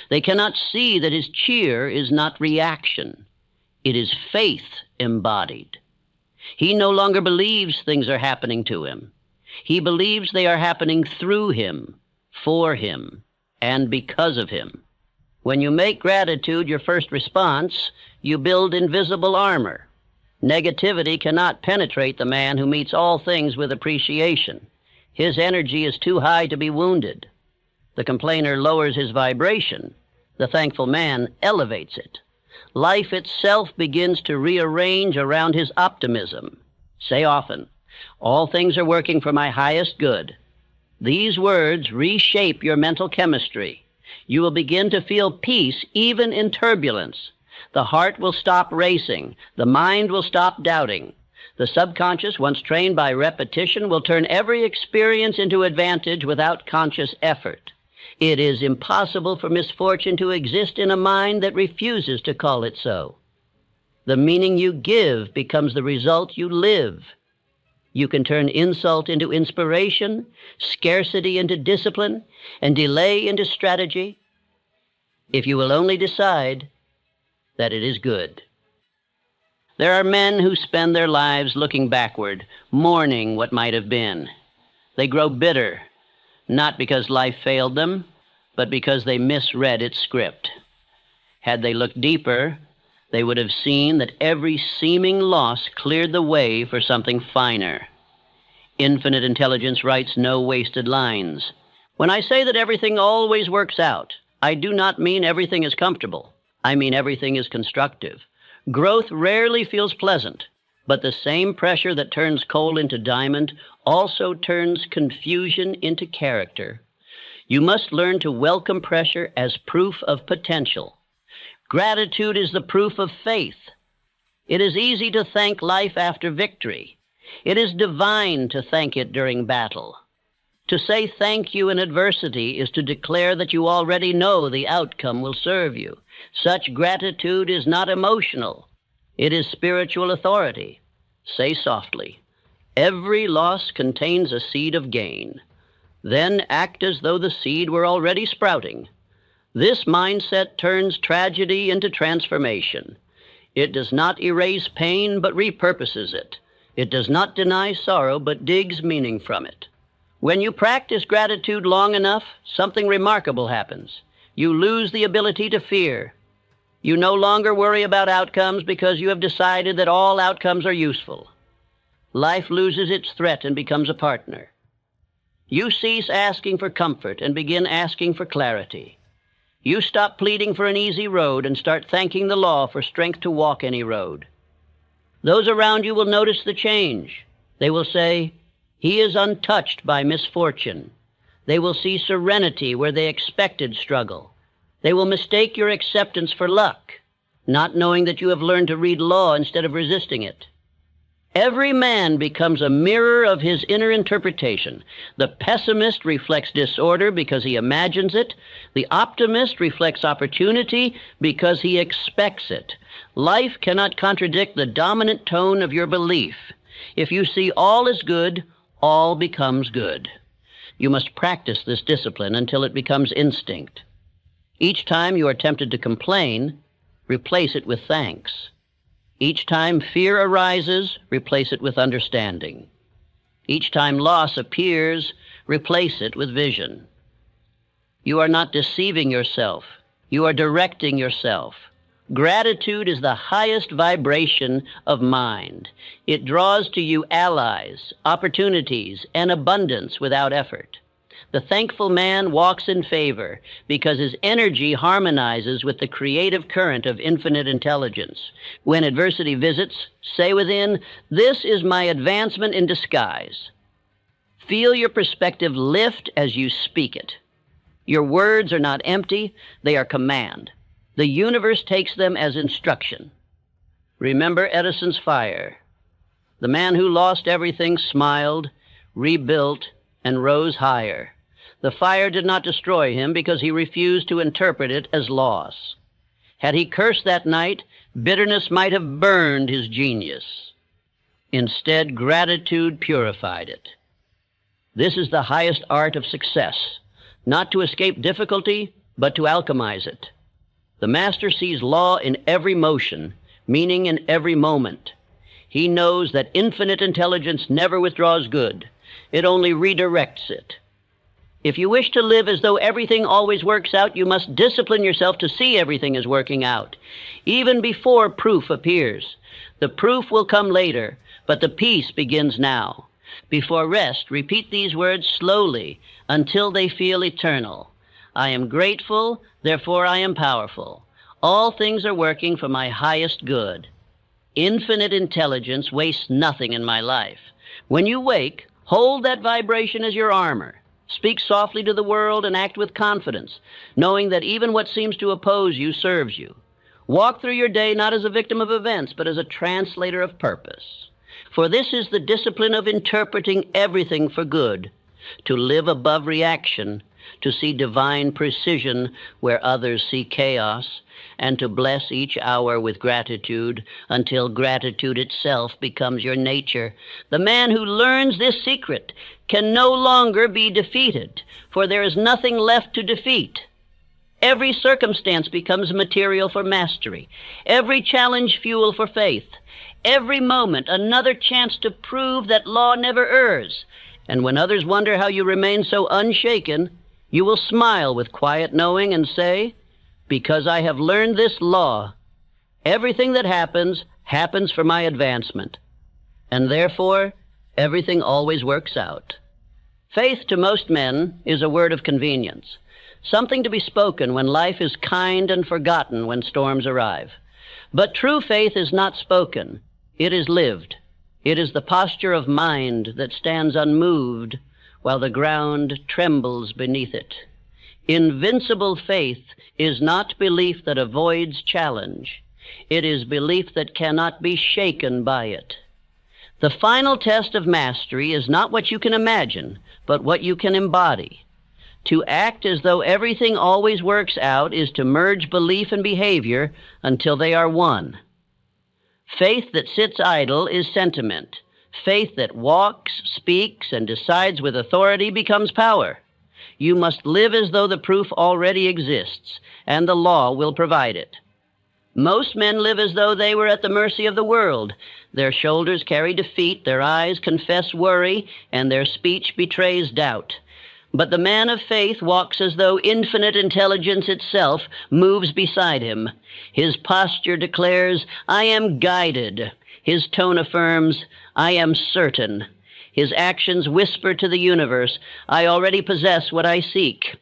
They cannot see that his cheer is not reaction. It is faith embodied. He no longer believes things are happening to him. He believes they are happening through him, for him, and because of him. When you make gratitude your first response, you build invisible armor. Negativity cannot penetrate the man who meets all things with appreciation. His energy is too high to be wounded. The complainer lowers his vibration. The thankful man elevates it. Life itself begins to rearrange around his optimism. Say often, "All things are working for my highest good." These words reshape your mental chemistry. You will begin to feel peace even in turbulence. The heart will stop racing. The mind will stop doubting. The subconscious, once trained by repetition, will turn every experience into advantage without conscious effort. It is impossible for misfortune to exist in a mind that refuses to call it so. The meaning you give becomes the result you live. You can turn insult into inspiration, scarcity into discipline, and delay into strategy, if you will only decide that it is good. There are men who spend their lives looking backward, mourning what might have been. They grow bitter, not because life failed them, but because they misread its script. Had they looked deeper, they would have seen that every seeming loss cleared the way for something finer. Infinite intelligence writes no wasted lines. When I say that everything always works out, I do not mean everything is comfortable. I mean everything is constructive. Growth rarely feels pleasant, but the same pressure that turns coal into diamond also turns confusion into character. You must learn to welcome pressure as proof of potential. Gratitude is the proof of faith. It is easy to thank life after victory. It is divine to thank it during battle. To say thank you in adversity is to declare that you already know the outcome will serve you. Such gratitude is not emotional. It is spiritual authority. Say softly, "Every loss contains a seed of gain." Then act as though the seed were already sprouting. This mindset turns tragedy into transformation. It does not erase pain, but repurposes it. It does not deny sorrow, but digs meaning from it. When you practice gratitude long enough, something remarkable happens. You lose the ability to fear. You no longer worry about outcomes because you have decided that all outcomes are useful. Life loses its threat and becomes a partner. You cease asking for comfort and begin asking for clarity. You stop pleading for an easy road and start thanking the law for strength to walk any road. Those around you will notice the change. They will say, "He is untouched by misfortune." They will see serenity where they expected struggle. They will mistake your acceptance for luck, not knowing that you have learned to read law instead of resisting it. Every man becomes a mirror of his inner interpretation. The pessimist reflects disorder because he imagines it. The optimist reflects opportunity because he expects it. Life cannot contradict the dominant tone of your belief. If you see all as good, all becomes good. You must practice this discipline until it becomes instinct. Each time you are tempted to complain, replace it with thanks. Each time fear arises, replace it with understanding. Each time loss appears, replace it with vision. You are not deceiving yourself. You are directing yourself. Gratitude is the highest vibration of mind. It draws to you allies, opportunities, and abundance without effort. The thankful man walks in favor because his energy harmonizes with the creative current of infinite intelligence. When adversity visits, say within, "This is my advancement in disguise." Feel your perspective lift as you speak it. Your words are not empty, they are command. The universe takes them as instruction. Remember Edison's fire. The man who lost everything smiled, rebuilt, and rose higher. The fire did not destroy him because he refused to interpret it as loss. Had he cursed that night, bitterness might have burned his genius. Instead, gratitude purified it. This is the highest art of success, not to escape difficulty, but to alchemize it. The master sees law in every motion, meaning in every moment. He knows that infinite intelligence never withdraws good. It only redirects it. If you wish to live as though everything always works out, you must discipline yourself to see everything is working out, even before proof appears. The proof will come later, but the peace begins now. Before rest, repeat these words slowly until they feel eternal. I am grateful, therefore I am powerful. All things are working for my highest good. Infinite intelligence wastes nothing in my life. When you wake, hold that vibration as your armor. Speak softly to the world and act with confidence, knowing that even what seems to oppose you serves you. Walk through your day not as a victim of events, but as a translator of purpose. For this is the discipline of interpreting everything for good, to live above reaction, to see divine precision where others see chaos, and to bless each hour with gratitude until gratitude itself becomes your nature. The man who learns this secret can no longer be defeated, for there is nothing left to defeat. Every circumstance becomes material for mastery, every challenge fuel for faith, every moment another chance to prove that law never errs. And when others wonder how you remain so unshaken, you will smile with quiet knowing and say, because I have learned this law, everything that happens, happens for my advancement, and therefore everything always works out. Faith to most men is a word of convenience, something to be spoken when life is kind and forgotten when storms arrive. But true faith is not spoken, it is lived. It is the posture of mind that stands unmoved while the ground trembles beneath it. Invincible faith is not belief that avoids challenge. It is belief that cannot be shaken by it. The final test of mastery is not what you can imagine, but what you can embody. To act as though everything always works out is to merge belief and behavior until they are one. Faith that sits idle is sentiment. Faith that walks, speaks, and decides with authority becomes power. You must live as though the proof already exists, and the law will provide it. Most men live as though they were at the mercy of the world. Their shoulders carry defeat, their eyes confess worry, and their speech betrays doubt. But the man of faith walks as though infinite intelligence itself moves beside him. His posture declares, I am guided. His tone affirms, I am certain. His actions whisper to the universe, I already possess what I seek.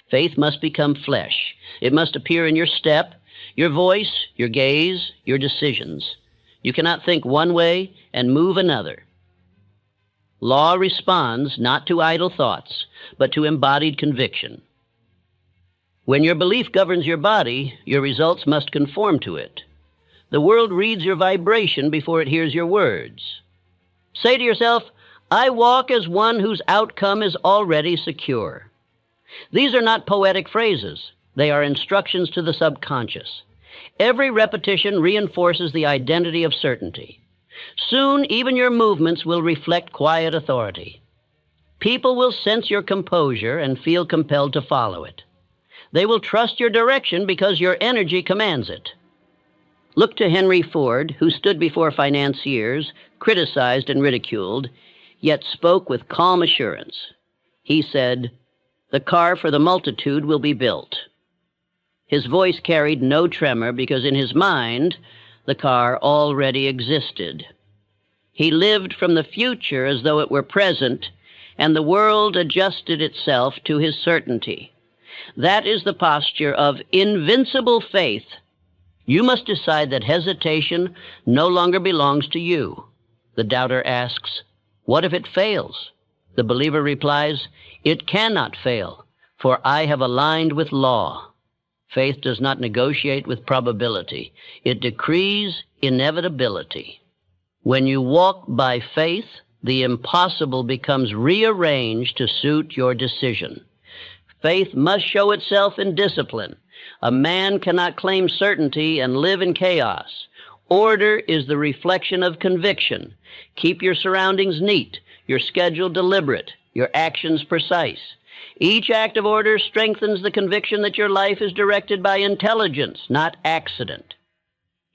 Faith must become flesh. It must appear in your step, your voice, your gaze, your decisions. You cannot think one way and move another. Law responds not to idle thoughts, but to embodied conviction. When your belief governs your body, your results must conform to it. The world reads your vibration before it hears your words. Say to yourself, I walk as one whose outcome is already secure. These are not poetic phrases. They are instructions to the subconscious. Every repetition reinforces the identity of certainty. Soon, even your movements will reflect quiet authority. People will sense your composure and feel compelled to follow it. They will trust your direction because your energy commands it. Look to Henry Ford, who stood before financiers, criticized and ridiculed, yet spoke with calm assurance. He said, the car for the multitude will be built. His voice carried no tremor because in his mind, the car already existed. He lived from the future as though it were present, and the world adjusted itself to his certainty. That is the posture of invincible faith. You must decide that hesitation no longer belongs to you. The doubter asks, what if it fails? The believer replies, it cannot fail, for I have aligned with law. Faith does not negotiate with probability. It decrees inevitability. When you walk by faith, the impossible becomes rearranged to suit your decision. Faith must show itself in discipline. A man cannot claim certainty and live in chaos. Order is the reflection of conviction. Keep your surroundings neat, your schedule deliberate, your actions precise. Each act of order strengthens the conviction that your life is directed by intelligence, not accident.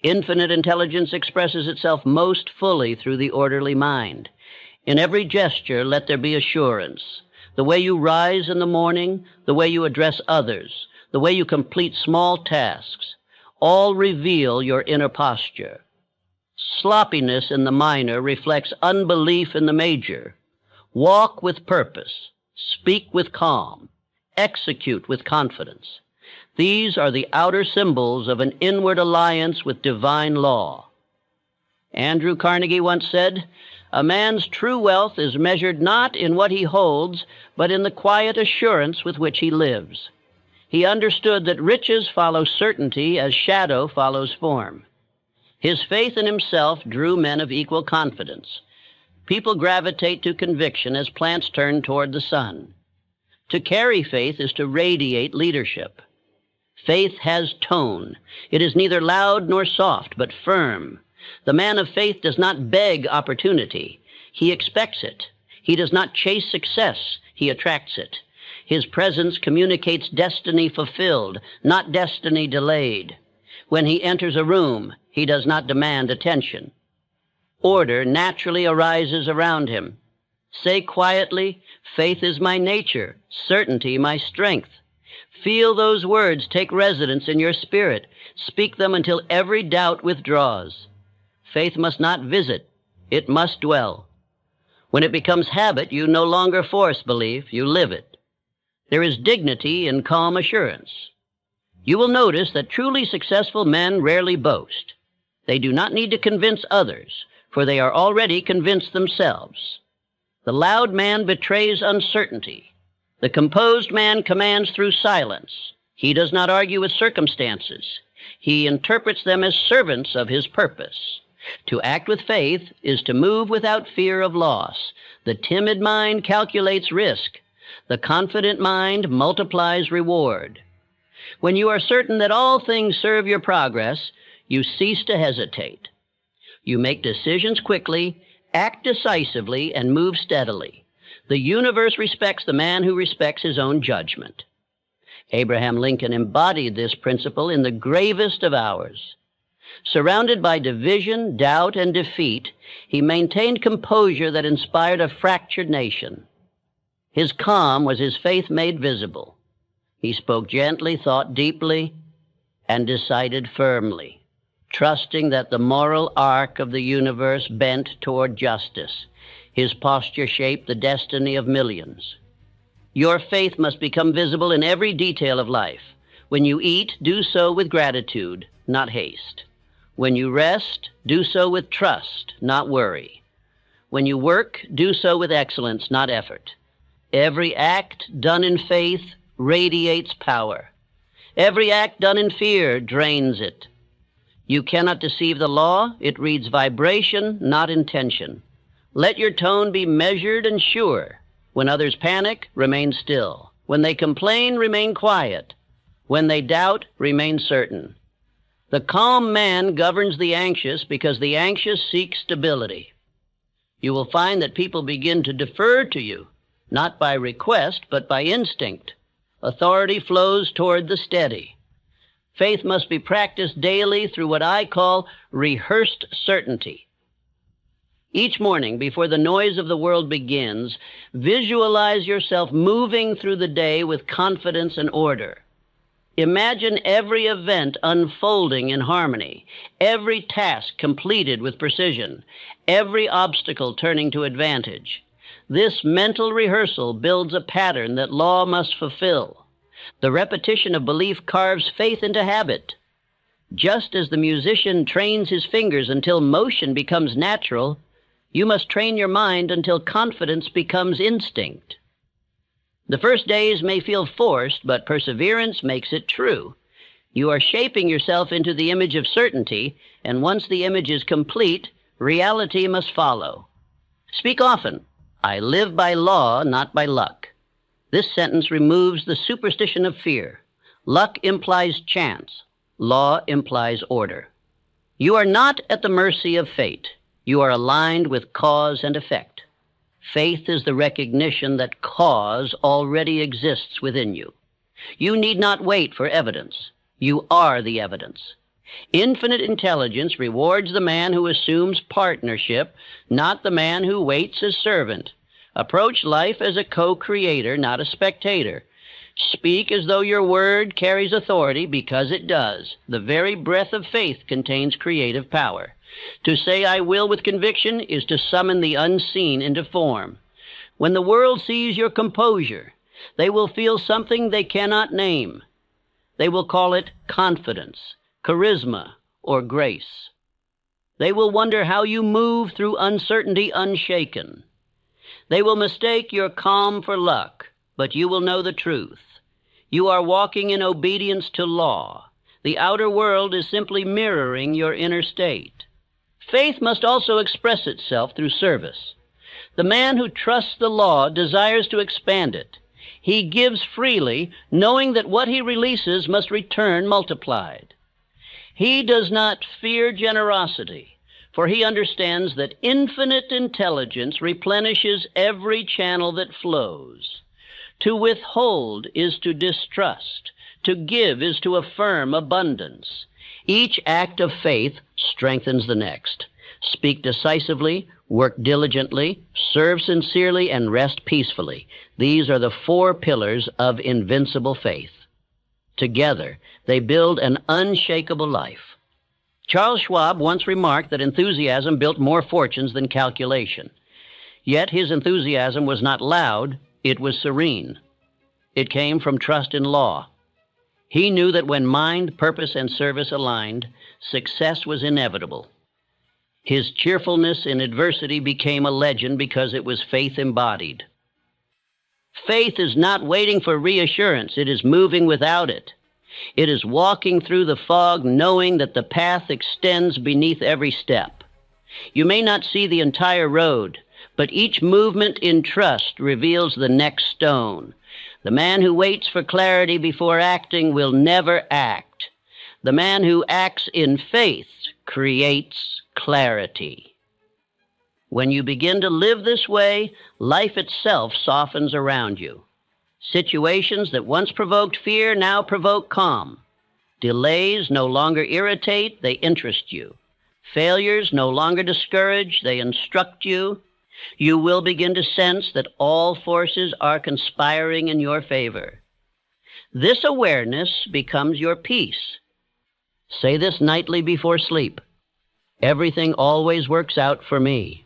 Infinite intelligence expresses itself most fully through the orderly mind. In every gesture, let there be assurance. The way you rise in the morning, the way you address others, the way you complete small tasks, all reveal your inner posture. Sloppiness in the minor reflects unbelief in the major. Walk with purpose, speak with calm, execute with confidence. These are the outer symbols of an inward alliance with divine law. Andrew Carnegie once said, "A man's true wealth is measured not in what he holds, but in the quiet assurance with which he lives." He understood that riches follow certainty as shadow follows form. His faith in himself drew men of equal confidence. People gravitate to conviction as plants turn toward the sun. To carry faith is to radiate leadership. Faith has tone. It is neither loud nor soft, but firm. The man of faith does not beg opportunity. He expects it. He does not chase success. He attracts it. His presence communicates destiny fulfilled, not destiny delayed. When he enters a room, he does not demand attention. Order naturally arises around him. Say quietly, "Faith is my nature, certainty my strength." Feel those words take residence in your spirit. Speak them until every doubt withdraws. Faith must not visit, it must dwell. When it becomes habit, you no longer force belief, you live it. There is dignity in calm assurance. You will notice that truly successful men rarely boast. They do not need to convince others, for they are already convinced themselves. The loud man betrays uncertainty. The composed man commands through silence. He does not argue with circumstances. He interprets them as servants of his purpose. To act with faith is to move without fear of loss. The timid mind calculates risk. The confident mind multiplies reward. When you are certain that all things serve your progress, you cease to hesitate. You make decisions quickly, act decisively, and move steadily. The universe respects the man who respects his own judgment. Abraham Lincoln embodied this principle in the gravest of hours. Surrounded by division, doubt, and defeat, he maintained composure that inspired a fractured nation. His calm was his faith made visible. He spoke gently, thought deeply, and decided firmly, trusting that the moral arc of the universe bent toward justice. His posture shaped the destiny of millions. Your faith must become visible in every detail of life. When you eat, do so with gratitude, not haste. When you rest, do so with trust, not worry. When you work, do so with excellence, not effort. Every act done in faith radiates power. Every act done in fear drains it. You cannot deceive the law. It reads vibration, not intention. Let your tone be measured and sure. When others panic, remain still. When they complain, remain quiet. When they doubt, remain certain. The calm man governs the anxious because the anxious seek stability. You will find that people begin to defer to you, not by request, but by instinct. Authority flows toward the steady. Faith must be practiced daily through what I call rehearsed certainty. Each morning, before the noise of the world begins, visualize yourself moving through the day with confidence and order. Imagine every event unfolding in harmony, every task completed with precision, every obstacle turning to advantage. This mental rehearsal builds a pattern that law must fulfill. The repetition of belief carves faith into habit. Just as the musician trains his fingers until motion becomes natural, you must train your mind until confidence becomes instinct. The first days may feel forced, but perseverance makes it true. You are shaping yourself into the image of certainty, and once the image is complete, reality must follow. Speak often. I live by law, not by luck. This sentence removes the superstition of fear. Luck implies chance. Law implies order. You are not at the mercy of fate. You are aligned with cause and effect. Faith is the recognition that cause already exists within you. You need not wait for evidence. You are the evidence. Infinite intelligence rewards the man who assumes partnership, not the man who waits as servant. Approach life as a co-creator, not a spectator. Speak as though your word carries authority, because it does. The very breath of faith contains creative power. To say I will with conviction is to summon the unseen into form. When the world sees your composure, they will feel something they cannot name. They will call it confidence, charisma, or grace. They will wonder how you move through uncertainty unshaken. They will mistake your calm for luck, but you will know the truth. You are walking in obedience to law. The outer world is simply mirroring your inner state. Faith must also express itself through service. The man who trusts the law desires to expand it. He gives freely, knowing that what he releases must return multiplied. He does not fear generosity, for he understands that infinite intelligence replenishes every channel that flows. To withhold is to distrust. To give is to affirm abundance. Each act of faith strengthens the next. Speak decisively, work diligently, serve sincerely, and rest peacefully. These are the 4 pillars of invincible faith. Together, they build an unshakable life. Charles Schwab once remarked that enthusiasm built more fortunes than calculation. Yet his enthusiasm was not loud, it was serene. It came from trust in law. He knew that when mind, purpose, and service aligned, success was inevitable. His cheerfulness in adversity became a legend because it was faith embodied. Faith is not waiting for reassurance, it is moving without it. It is walking through the fog knowing that the path extends beneath every step. You may not see the entire road, but each movement in trust reveals the next stone. The man who waits for clarity before acting will never act. The man who acts in faith creates clarity. When you begin to live this way, life itself softens around you. Situations that once provoked fear now provoke calm. Delays no longer irritate, they interest you. Failures no longer discourage, they instruct you. You will begin to sense that all forces are conspiring in your favor. This awareness becomes your peace. Say this nightly before sleep. Everything always works out for me.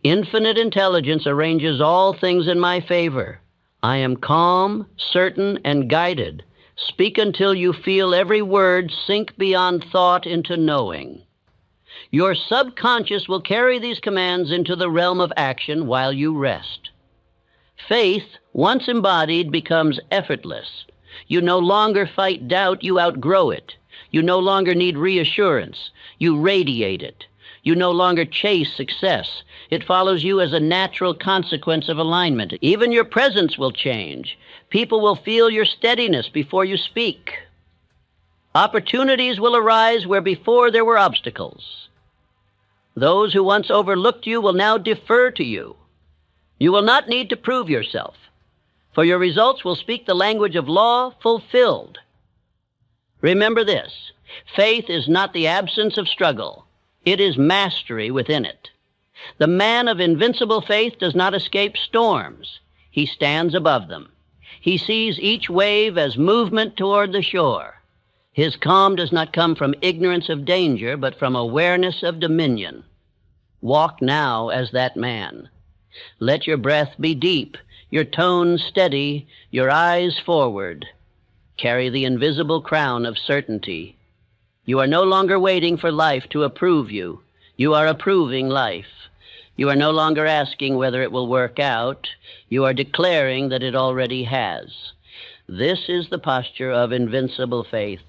Infinite intelligence arranges all things in my favor. I am calm, certain, and guided. Speak until you feel every word sink beyond thought into knowing. Your subconscious will carry these commands into the realm of action while you rest. Faith, once embodied, becomes effortless. You no longer fight doubt, you outgrow it. You no longer need reassurance. You radiate it. You no longer chase success. It follows you as a natural consequence of alignment. Even your presence will change. People will feel your steadiness before you speak. Opportunities will arise where before there were obstacles. Those who once overlooked you will now defer to you. You will not need to prove yourself, for your results will speak the language of law fulfilled. Remember this, faith is not the absence of struggle. It is mastery within it. The man of invincible faith does not escape storms. He stands above them. He sees each wave as movement toward the shore. His calm does not come from ignorance of danger, but from awareness of dominion. Walk now as that man. Let your breath be deep, your tone steady, your eyes forward. Carry the invisible crown of certainty. You are no longer waiting for life to approve you. You are approving life. You are no longer asking whether it will work out. You are declaring that it already has. This is the posture of invincible faith.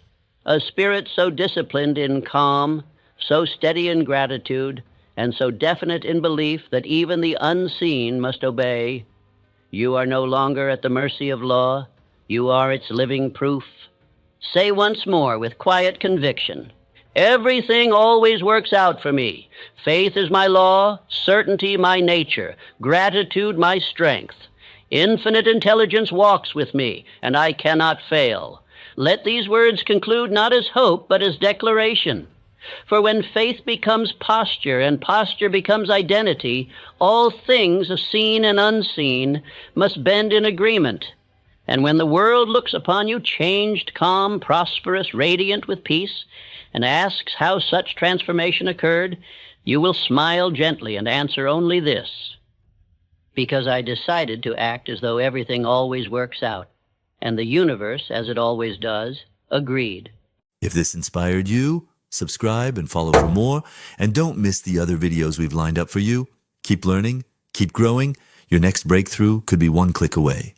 A spirit so disciplined in calm, so steady in gratitude, and so definite in belief that even the unseen must obey. You are no longer at the mercy of law. You are its living proof. Say once more with quiet conviction, everything always works out for me. Faith is my law, certainty my nature, gratitude my strength. Infinite intelligence walks with me, and I cannot fail. Let these words conclude not as hope, but as declaration. For when faith becomes posture and posture becomes identity, all things, seen and unseen, must bend in agreement. And when the world looks upon you changed, calm, prosperous, radiant with peace, and asks how such transformation occurred, you will smile gently and answer only this: because I decided to act as though everything always works out, and the universe, as it always does, agreed. If this inspired you, subscribe and follow for more, and don't miss the other videos we've lined up for you. Keep learning, keep growing. Your next breakthrough could be one click away.